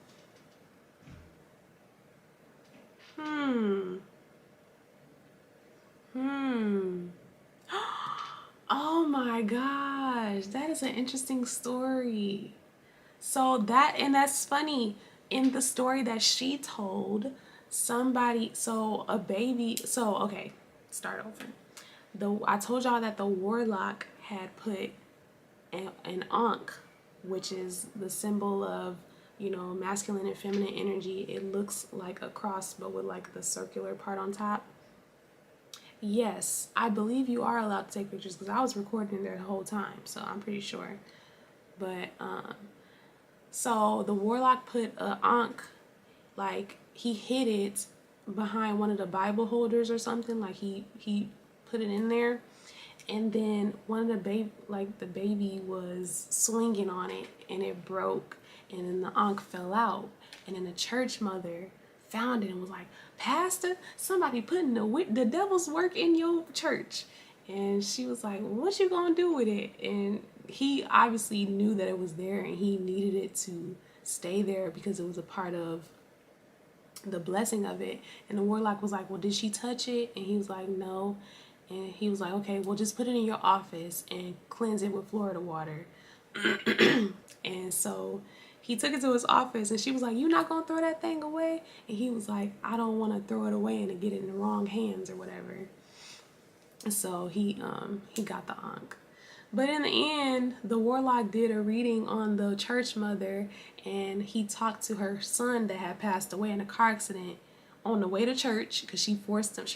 Oh my gosh, that is an interesting story. So that's funny. In the story that she told, okay, start over. I told y'all that the warlock had put an ankh, which is the symbol of, you know, masculine and feminine energy. It looks like a cross, but with like the circular part on top. Yes, I believe you are allowed to take pictures because I was recording there the whole time, so I'm pretty sure. But so the warlock put a ankh, like he hid it behind one of the Bible holders or something. Like he put it in there, and then one of the baby was swinging on it, and it broke, and then the ankh fell out, and then the church mother found it and was like, "Pastor, somebody putting the devil's work in your church." And she was like, "What you gonna do with it?" And he obviously knew that it was there, and he needed it to stay there because it was a part of the blessing of it. And the warlock was like, "Well, did she touch it?" And he was like, "No." And he was like, okay, well, just put it in your office and cleanse it with Florida water. And so he took it to his office, and she was like, you not gonna throw that thing away? And he was like, I don't want to throw it away and get it in the wrong hands or whatever. And so he got the ankh. But in the end, the warlock did a reading on the church mother, and he talked to her son that had passed away in a car accident on the way to church, because she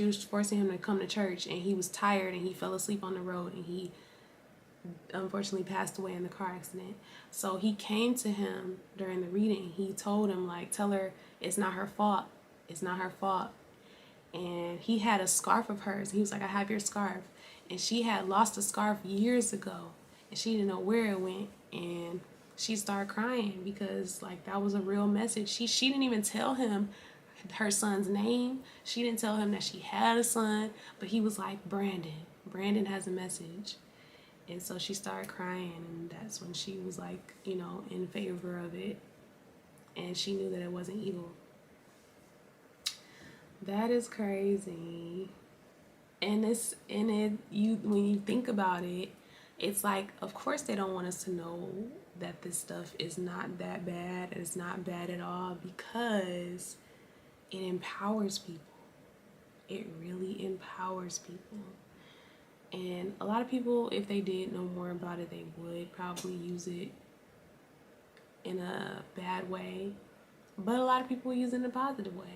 was forcing him to come to church, and he was tired and he fell asleep on the road, and he unfortunately passed away in the car accident. So he came to him during the reading. He told him, like, tell her it's not her fault. It's not her fault. And he had a scarf of hers. He was like, I have your scarf. And she had lost a scarf years ago, and she didn't know where it went. And she started crying because, like, that was a real message. She didn't even tell him her son's name. She didn't tell him that she had a son, but he was like, Brandon has a message. And so she started crying, and that's when she was like, in favor of it, and she knew that it wasn't evil. That is crazy. And when you think about it, it's like, of course they don't want us to know that this stuff is not that bad. It's not bad at all, because it empowers people. It really empowers people. And a lot of people, if they did know more about it, they would probably use it in a bad way. But a lot of people use it in a positive way.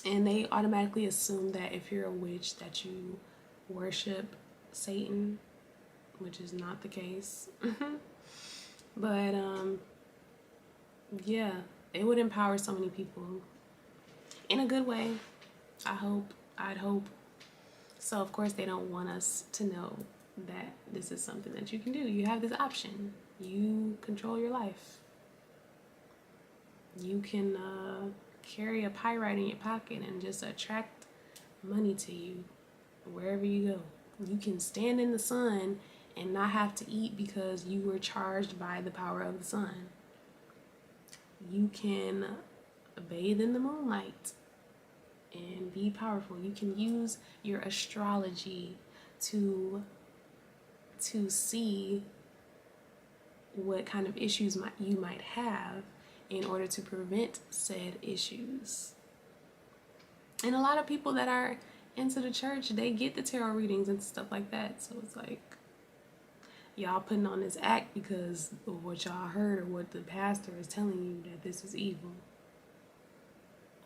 And they automatically assume that if you're a witch, that you worship Satan, which is not the case. But yeah, it would empower so many people in a good way. I'd hope. So of course they don't want us to know that this is something that you can do. You have this option. You control your life. You can carry a pyrite in your pocket and just attract money to you wherever you go. You can stand in the sun and not have to eat because you were charged by the power of the sun. You can bathe in the moonlight and be powerful. You can use your astrology to see what kind of issues you might have in order to prevent said issues. And a lot of people that are into the church, they get the tarot readings and stuff like that. So it's like, y'all putting on this act because of what y'all heard or what the pastor is telling you that this is evil.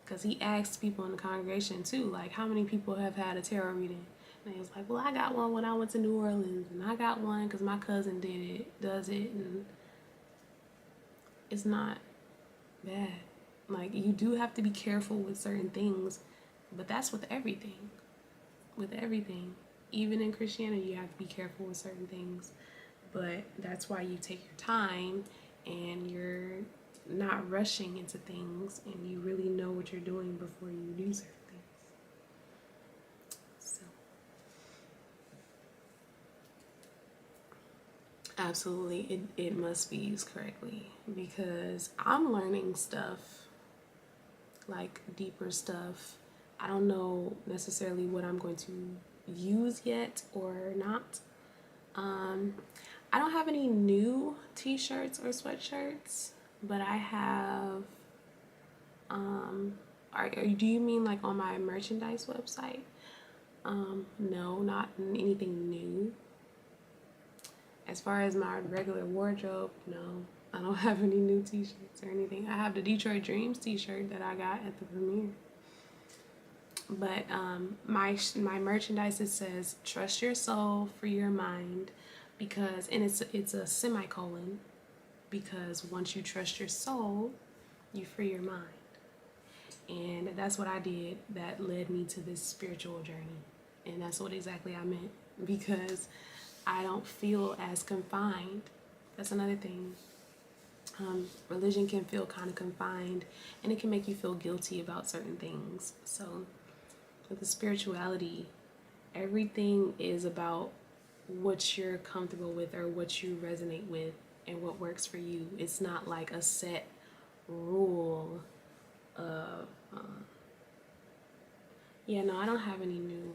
Because he asked people in the congregation too, like, how many people have had a tarot reading? And he was like, well, I got one when I went to New Orleans, and I got one because my cousin does it, and it's not bad. Like, you do have to be careful with certain things, but that's with everything. With everything. Even in Christianity, you have to be careful with certain things. But that's why you take your time and you're not rushing into things, and you really know what you're doing before you do certain things. So, absolutely, it must be used correctly, because I'm learning stuff, like deeper stuff. I don't know necessarily what I'm going to use yet or not. I don't have any new t-shirts or sweatshirts, but I have, do you mean like on my merchandise website? No, not anything new. As far as my regular wardrobe, no, I don't have any new t-shirts or anything. I have the Detroit Dreams t-shirt that I got at the premiere. But my merchandise, it says, trust your soul, free your mind, because, and it's a semicolon, because once you trust your soul, you free your mind. And that's what I did that led me to this spiritual journey. And that's what exactly I meant, because I don't feel as confined. That's another thing. Religion can feel kind of confined, and it can make you feel guilty about certain things. So with the spirituality, everything is about what you're comfortable with or what you resonate with and what works for you. It's not like a set rule of, yeah, no, I don't have any new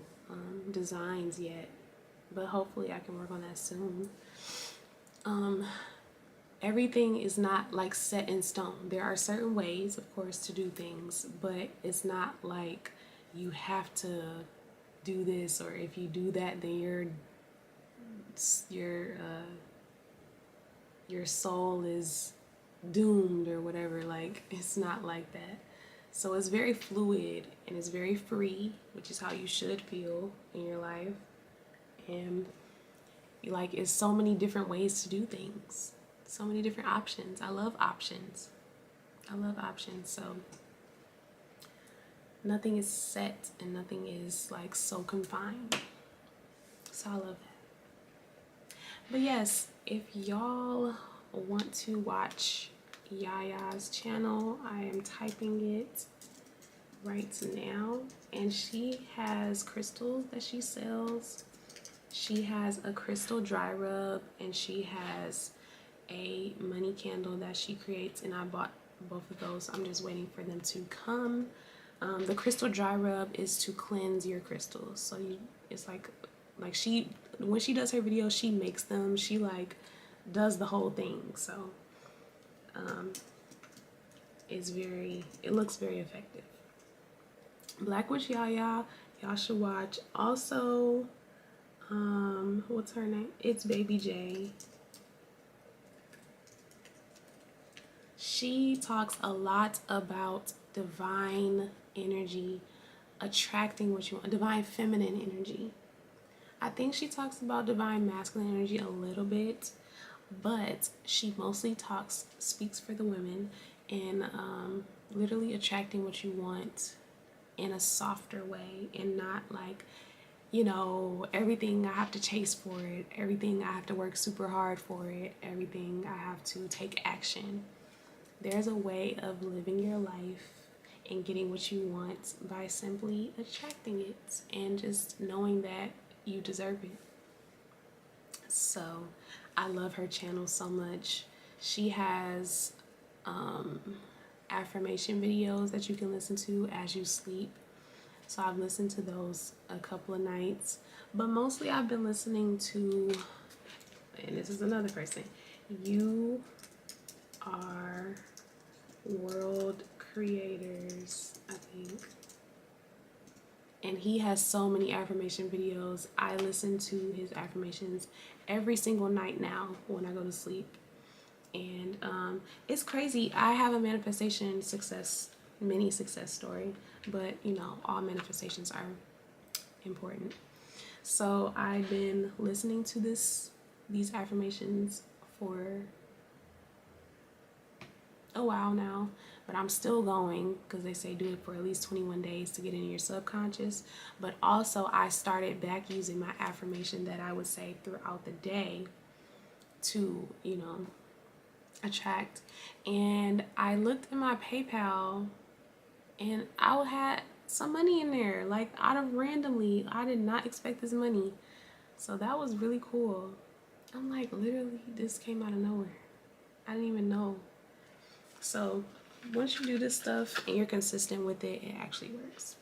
designs yet, but hopefully I can work on that soon. Everything is not like set in stone. There are certain ways, of course, to do things, but it's not like you have to do this, or if you do that, then your soul is doomed or whatever. Like, it's not like that. So it's very fluid and it's very free, which is how you should feel in your life. And like, it's so many different ways to do things, so many different options. I love options. So nothing is set and nothing is like so confined. So I love that. But yes, if y'all want to watch Yaya's channel, I am typing it right now, and she has crystals that she sells. She has a crystal dry rub, and she has a money candle that she creates, and I bought both of those. I'm just waiting for them to come. The crystal dry rub is to cleanse your crystals. So it's like she, when she does her videos, she makes them, she like does the whole thing. So it looks very effective. Black Witch Yaya, y'all should watch. Also, what's her name? It's Baby J. She talks a lot about divine energy, attracting what you want, divine feminine energy. I think she talks about divine masculine energy a little bit, but she mostly speaks for the women, and literally attracting what you want in a softer way, and not like, you know, everything I have to chase for it, everything I have to work super hard for it, everything I have to take action. There's a way of living your life and getting what you want by simply attracting it and just knowing that you deserve it. So I love her channel so much. She has affirmation videos that you can listen to as you sleep. So I've listened to those a couple of nights, but mostly I've been listening to, and this is another person, You Are World Creators, I think. And he has so many affirmation videos. I listen to his affirmations every single night now when I go to sleep. And it's crazy. I have a manifestation mini success story, but you know, all manifestations are important. So I've been listening to these affirmations for a while now, but I'm still going because they say do it for at least 21 days to get into your subconscious. But also I started back using my affirmation that I would say throughout the day to, you know, attract. And I looked at my PayPal and I had some money in there, like out of randomly. I did not expect this money. So that was really cool. I'm like, literally, this came out of nowhere. I didn't even know. So once you do this stuff and you're consistent with it, it actually works.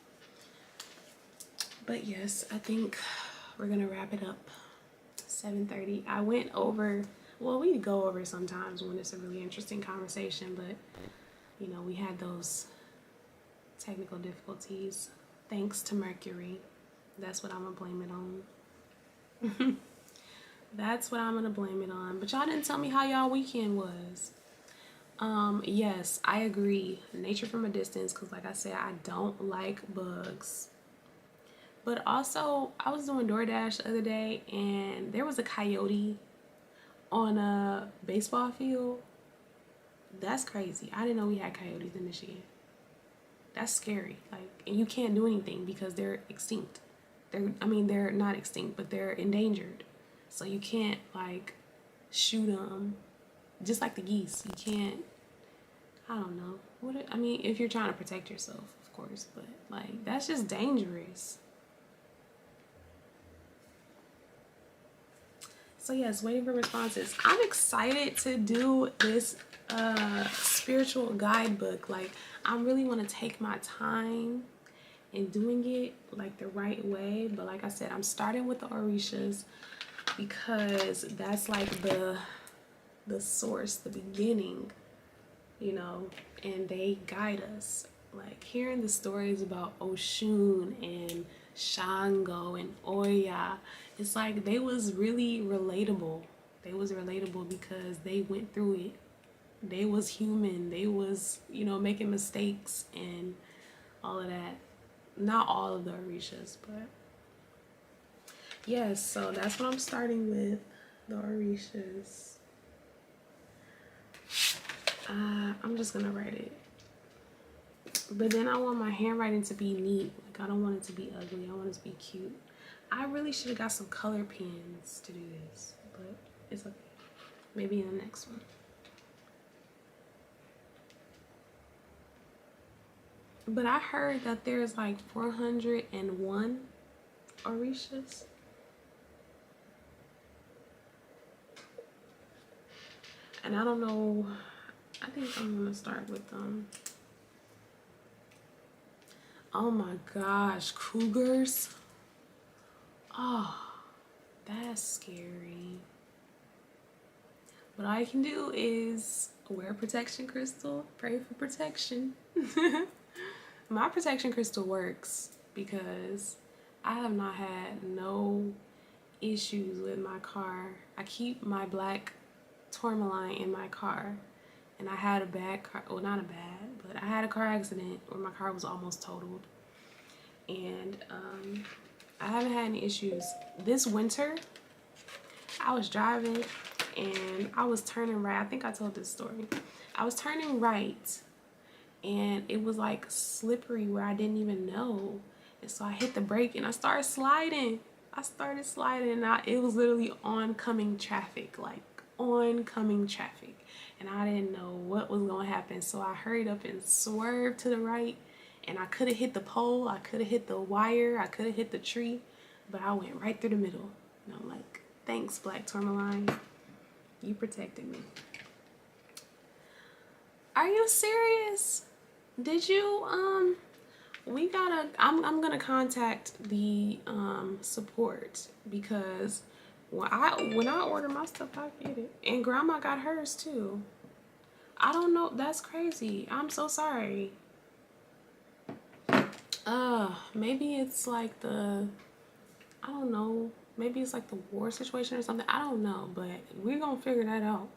But yes, I think we're gonna wrap it up. 7:30. I went over, well, we go over sometimes when it's a really interesting conversation, but you know, we had those technical difficulties thanks to Mercury. That's what I'm gonna blame it on. That's what I'm gonna blame it on. But y'all didn't tell me how y'all weekend was. Yes, I agree. Nature from a distance, because like I said, I don't like bugs. But also, I was doing DoorDash the other day, and there was a coyote on a baseball field. That's crazy. I didn't know we had coyotes in Michigan. That's scary. Like, and you can't do anything because they're extinct. They're not extinct, but they're endangered. So you can't like shoot them. Just like the geese, you can't. I don't know. If you're trying to protect yourself, of course, but like that's just dangerous. So yes, waiting for responses. I'm excited to do this spiritual guidebook. Like, I really want to take my time and doing it like the right way. But like I said, I'm starting with the orishas because that's like the source, the beginning, you know, and they guide us. Like hearing the stories about Oshun and Shango and Oya, it's like they was really relatable. They was relatable because they went through it. They was human. They was, you know, making mistakes and all of that. Not all of the orishas, but yes, so that's what I'm starting with, the orishas. I'm just gonna write it. But then I want my handwriting to be neat. Like I don't want it to be ugly. I want it to be cute. I really should have got some color pens to do this, but it's okay. Maybe in the next one. But I heard that there's like 401 orishas. And I don't know. I think I'm gonna start with oh my gosh, cougars. Oh, that's scary. What I can do is wear a protection crystal, pray for protection. My protection crystal works because I have not had no issues with my car. I keep my black tourmaline in my car, and I had a bad car, well not a bad, but I had a car accident where my car was almost totaled, and I haven't had any issues. This winter I was driving and I was turning right. I think I told this story. I was turning right and it was like slippery where I didn't even know, and so I hit the brake and I started sliding. And it was literally oncoming traffic, like oncoming traffic, and I didn't know what was going to happen, so I hurried up and swerved to the right, and I could have hit the pole, I could have hit the wire, I could have hit the tree, but I went right through the middle. And I'm like, thanks, black tourmaline, you protected me. Are you serious? Did you we gotta, I'm gonna contact the support, because when I order my stuff I get it, and grandma got hers too. I don't know, that's crazy. I'm so sorry. Maybe it's like the, I don't know, maybe it's like the war situation or something. I don't know, but we're gonna figure that out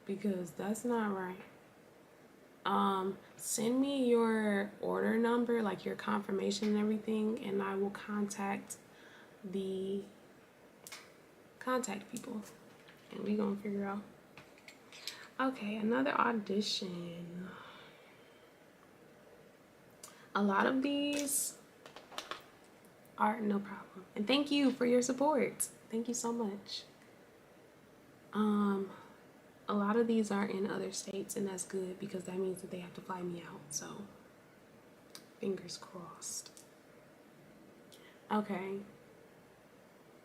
because that's not right. Send me your order number, like your confirmation and everything, and I will contact people, and we gonna figure out. Okay, another audition. A lot of these are no problem, and thank you for your support. Thank you so much. A lot of these are in other states, and that's good because that means that they have to fly me out, so fingers crossed. Okay.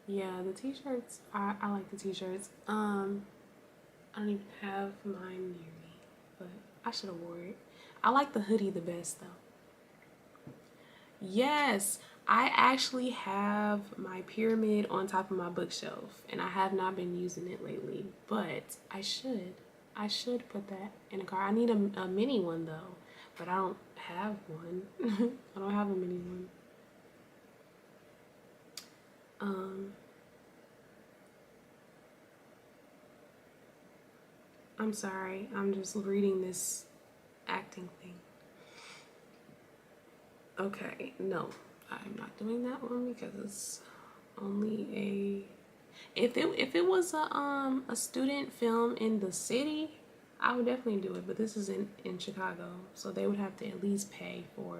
Yeah, the t-shirts, I like the t-shirts. I don't even have mine near me, but I should have wore it. I like the hoodie the best though. Yes, I actually have my pyramid on top of my bookshelf, and I have not been using it lately, but I should. I should put that in a car. I need a mini one though, but I don't have one. I don't have a mini one. I'm sorry, I'm just reading this acting thing. Okay, no, I'm not doing that one because it's only a, if it was a student film in the city, I would definitely do it, but this is in Chicago, so they would have to at least pay for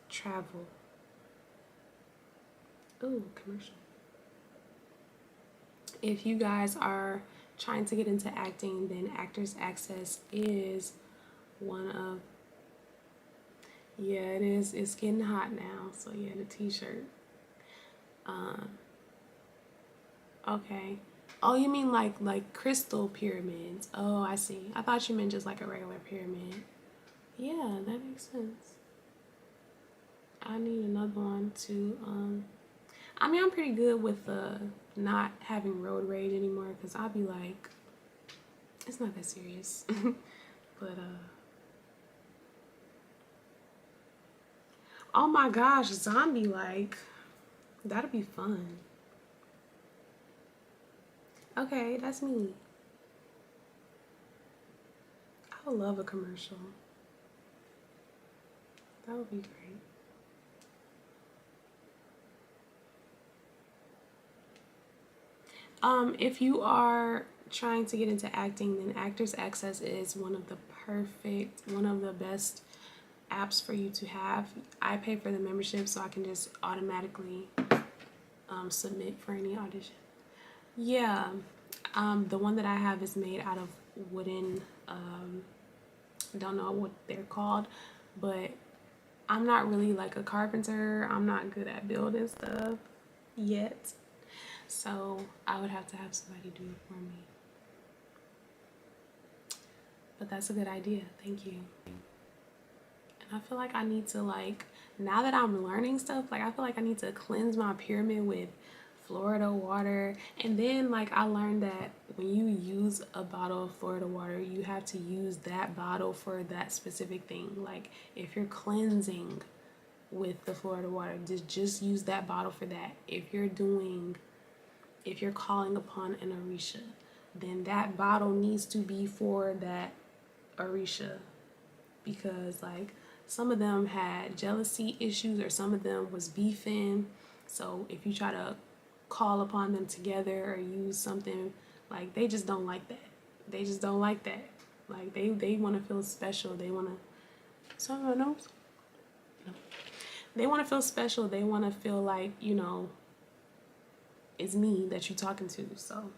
travel. Ooh, commercial. If you guys are trying to get into acting, then Actors Access is one of, yeah, it is. It's getting hot now. So yeah, the t-shirt. Okay. Oh, you mean like crystal pyramids? Oh, I see. I thought you meant just like a regular pyramid. Yeah, that makes sense. I need another one to, I mean, I'm pretty good with not having road rage anymore, because I'll be like, it's not that serious. But, oh my gosh, zombie like, that'll be fun. Okay, that's me. I would love a commercial. That would be great. If you are trying to get into acting, then Actors Access is one of the best apps for you to have. I pay for the membership so I can just automatically submit for any audition. Yeah, the one that I have is made out of wooden, don't know what they're called, but I'm not really like a carpenter. I'm not good at building stuff yet. So I would have to have somebody do it for me. But that's a good idea. Thank you. And I feel like I need to, like, now that I'm learning stuff, like I feel like I need to cleanse my pyramid with Florida water. And then, like, I learned that when you use a bottle of Florida water, you have to use that bottle for that specific thing. Like, if you're cleansing with the Florida water, just use that bottle for that. If you're calling upon an Orisha, then that bottle needs to be for that Orisha, because like some of them had jealousy issues or some of them was beefing. So if you try to call upon them together or use something, like they just don't like that. They just don't like that. Like they want to feel special. They want to, someone knows? No. They want to feel special. They want to feel like, you know, it's me that you're talking to. So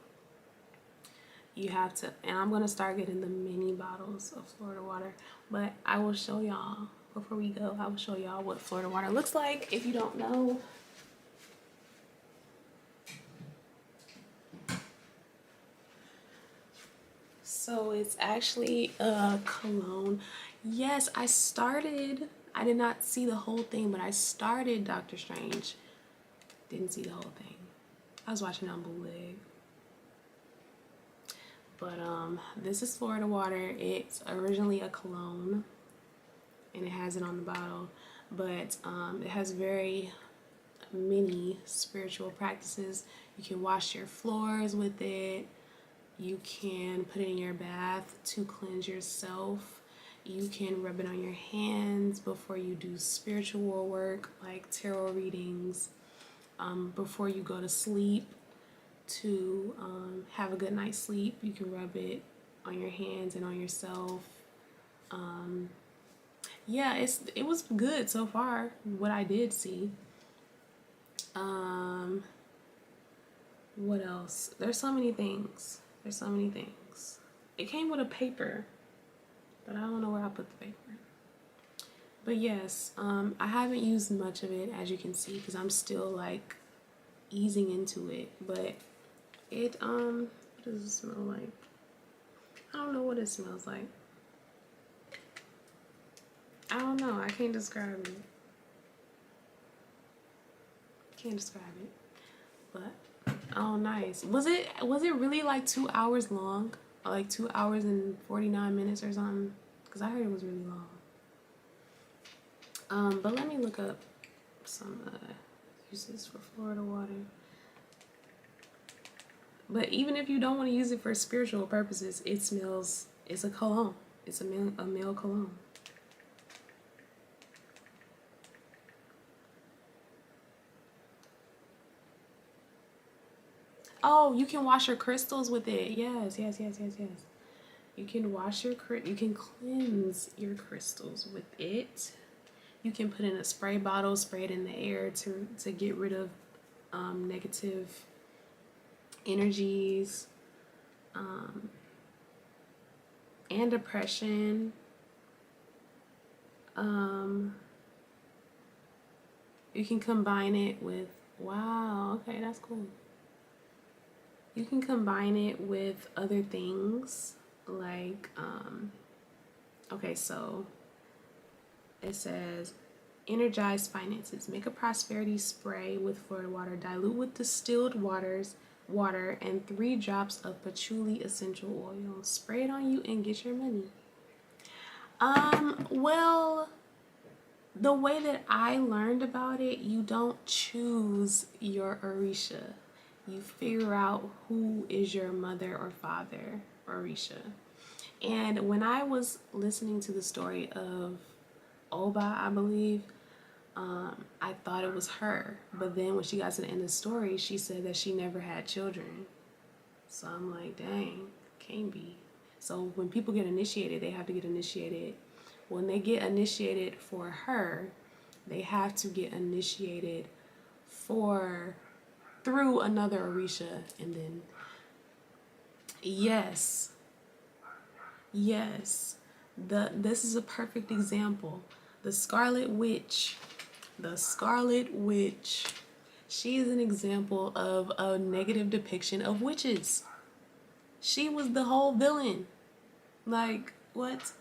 you have to, and I'm going to start getting the mini bottles of Florida water, but I will show y'all before we go. I will show y'all what Florida water looks like if you don't know. So it's actually a cologne. Yes, I did not see the whole thing, but I started Doctor Strange. Didn't see the whole thing. I was watching on bootleg. But this is Florida water. It's originally a cologne, and it has it on the bottle. But it has very many spiritual practices. You can wash your floors with it. You can put it in your bath to cleanse yourself. You can rub it on your hands before you do spiritual work, like tarot readings, before you go to sleep. To have a good night's sleep, you can rub it on your hands and on yourself. Yeah, it was good so far, what I did see. What else? There's so many things. It came with a paper, but I don't know where I put the paper. But yes, I haven't used much of it, as you can see, because I'm still like easing into it. But it what does it smell like? I don't know what it smells like. I don't know. I can't describe it. But oh, nice. Was it really like 2 hours long? Or like 2 hours and 49 minutes or something? Because I heard it was really long. But let me look up some uses for Florida water. But even if you don't want to use it for spiritual purposes, it smells, it's a cologne. It's a male cologne. Oh, you can wash your crystals with it. Yes. You can you can cleanse your crystals with it. You can put in a spray bottle, spray it in the air to get rid of negative energies and depression. You can combine it with, wow, okay, that's cool. You can combine it with other things like, okay, so it says Energize finances. Make a prosperity spray with Florida water. Dilute with distilled water and 3 drops of patchouli essential oil. Spray it on you and get your money. Well, the way that I learned about it, you don't choose your Orisha. You figure out who is your mother or father Orisha. And when I was listening to the story of Oba, I believe, I thought it was her. But then when she got to the end of the story, she said that she never had children. So I'm like, dang, can't be. So when people get initiated, they have to get initiated. When they get initiated for her, they have to get initiated through another Orisha. And then, yes, this is a perfect example. The Scarlet Witch, she is an example of a negative depiction of witches. She was the whole villain. Like, what?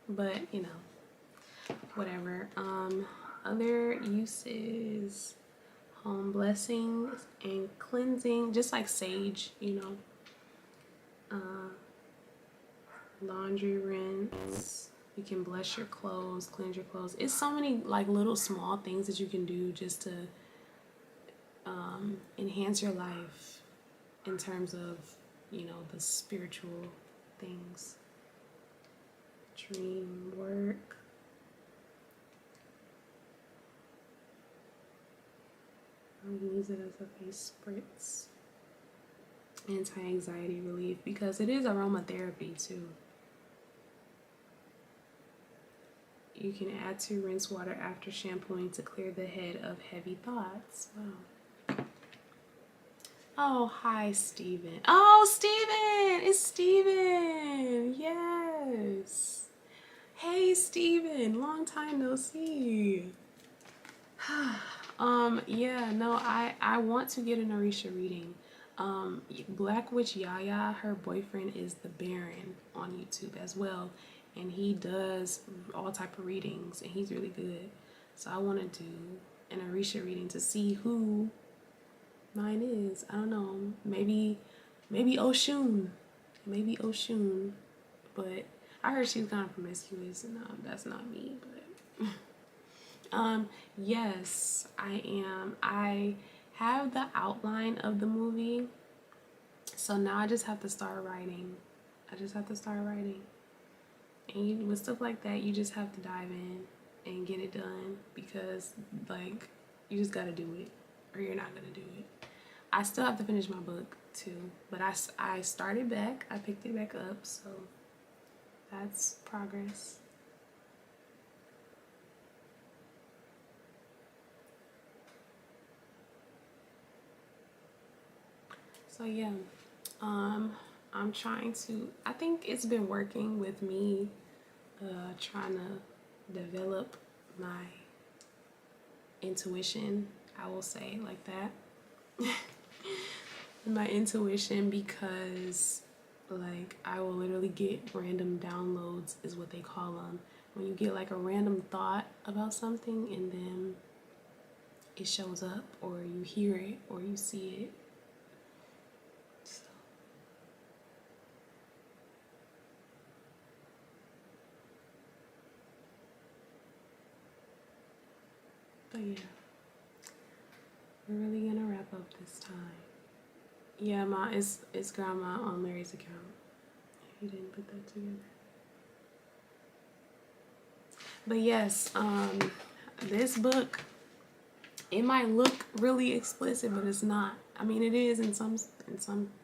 But, you know, whatever. Other uses, home blessings and cleansing, just like sage, you know. Laundry rinse. You can bless your clothes, cleanse your clothes. It's so many like little small things that you can do just to enhance your life in terms of, you know, the spiritual things. Dream work. You can use it as a face spritz. Anti-anxiety relief, because it is aromatherapy too. You can add to rinse water after shampooing to clear the head of heavy thoughts. Wow. Oh, hi, Steven. Oh, Steven! It's Steven! Yes. Hey, Steven. Long time no see. Yeah, no, I want to get an Orisha reading. Black Witch Yaya, her boyfriend is the Baron on YouTube as well. And he does all type of readings, and he's really good. So I want to do an Orisha reading to see who mine is. I don't know. Maybe Oshun. Maybe Oshun. But I heard she was kind of promiscuous, and that's not me. But yes, I am. I have the outline of the movie, so now I just have to start writing. And with stuff like that, you just have to dive in and get it done, because like you just gotta do it or you're not gonna do it. I still have to finish my book too, but I started back. I picked it back up, so that's progress. So yeah, I'm trying to, I think it's been working with me, trying to develop my intuition, I will say like that. My intuition, because like I will literally get random downloads, is what they call them. When you get like a random thought about something and then it shows up, or you hear it, or you see it. So. But yeah, we're really gonna wrap up this time. Yeah, it's grandma on Mary's account. You didn't put that together. But yes, this book, it might look really explicit, but it's not. I mean, it is in some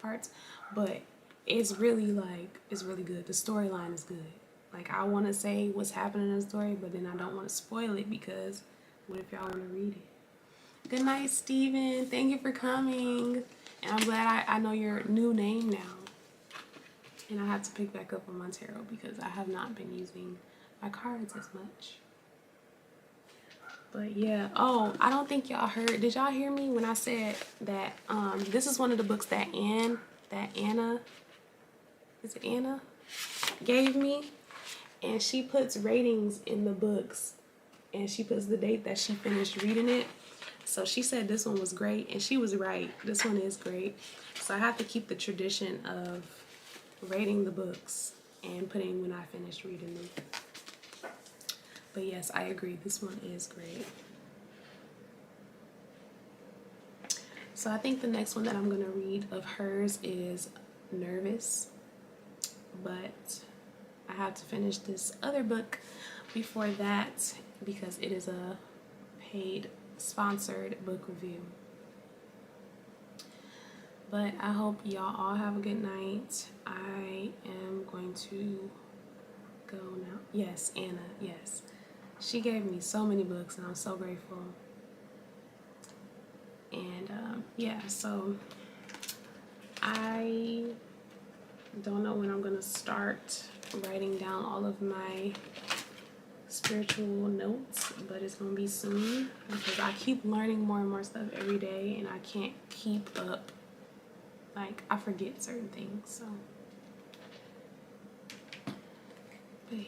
parts, but it's really good. The storyline is good. Like, I want to say what's happening in the story, but then I don't want to spoil it, because what if y'all want to read it? Good night, Steven. Thank you for coming. And I'm glad I know your new name now. And I have to pick back up on my tarot, because I have not been using my cards as much. But yeah, oh, I don't think y'all heard. Did y'all hear me when I said that this is one of the books that Anna, is it Anna? gave me, and she puts ratings in the books, and she puts the date that she finished reading it. So she said this one was great, and she was right. This one is great. So I have to keep the tradition of rating the books and putting when I finished reading them. But yes, I agree. This one is great. So I think the next one that I'm going to read of hers is Nervous. But I have to finish this other book before that because it is a paid sponsored book review. But I hope y'all all have a good night. I am going to go now. Yes, Anna, yes. She gave me so many books and I'm so grateful. And yeah, so I don't know when I'm gonna start writing down all of my spiritual notes, but it's gonna be soon because I keep learning more and more stuff every day and I can't keep up. Like, I forget certain things, so. But yeah.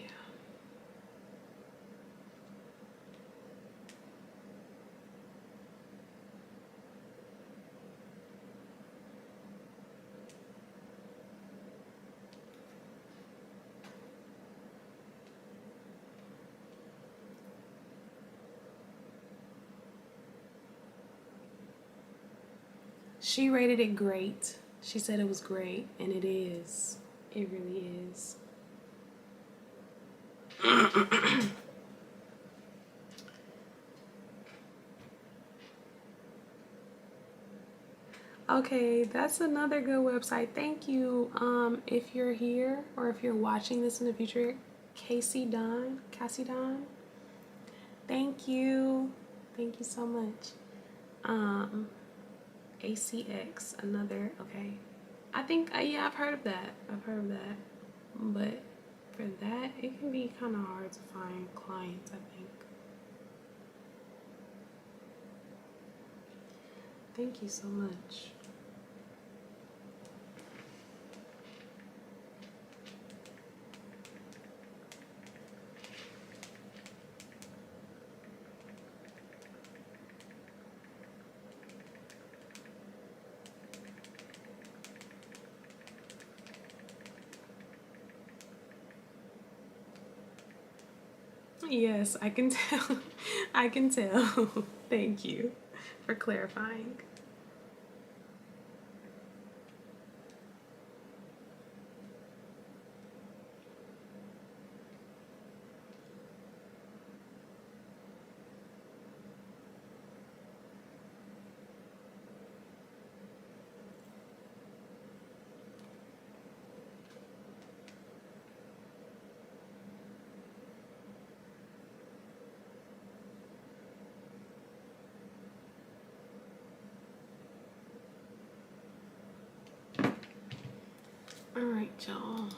She rated it great. She said it was great, and it is. It really is. Okay, that's another good website. Thank you. If you're here or if you're watching this in the future, Cassie Don, thank you. Thank you so much. ACX, another, okay. I think, yeah, I've heard of that. But for that, it can be kind of hard to find clients, I think. Thank you so much. Yes, I can tell. I can tell. Thank you for clarifying. All right, y'all.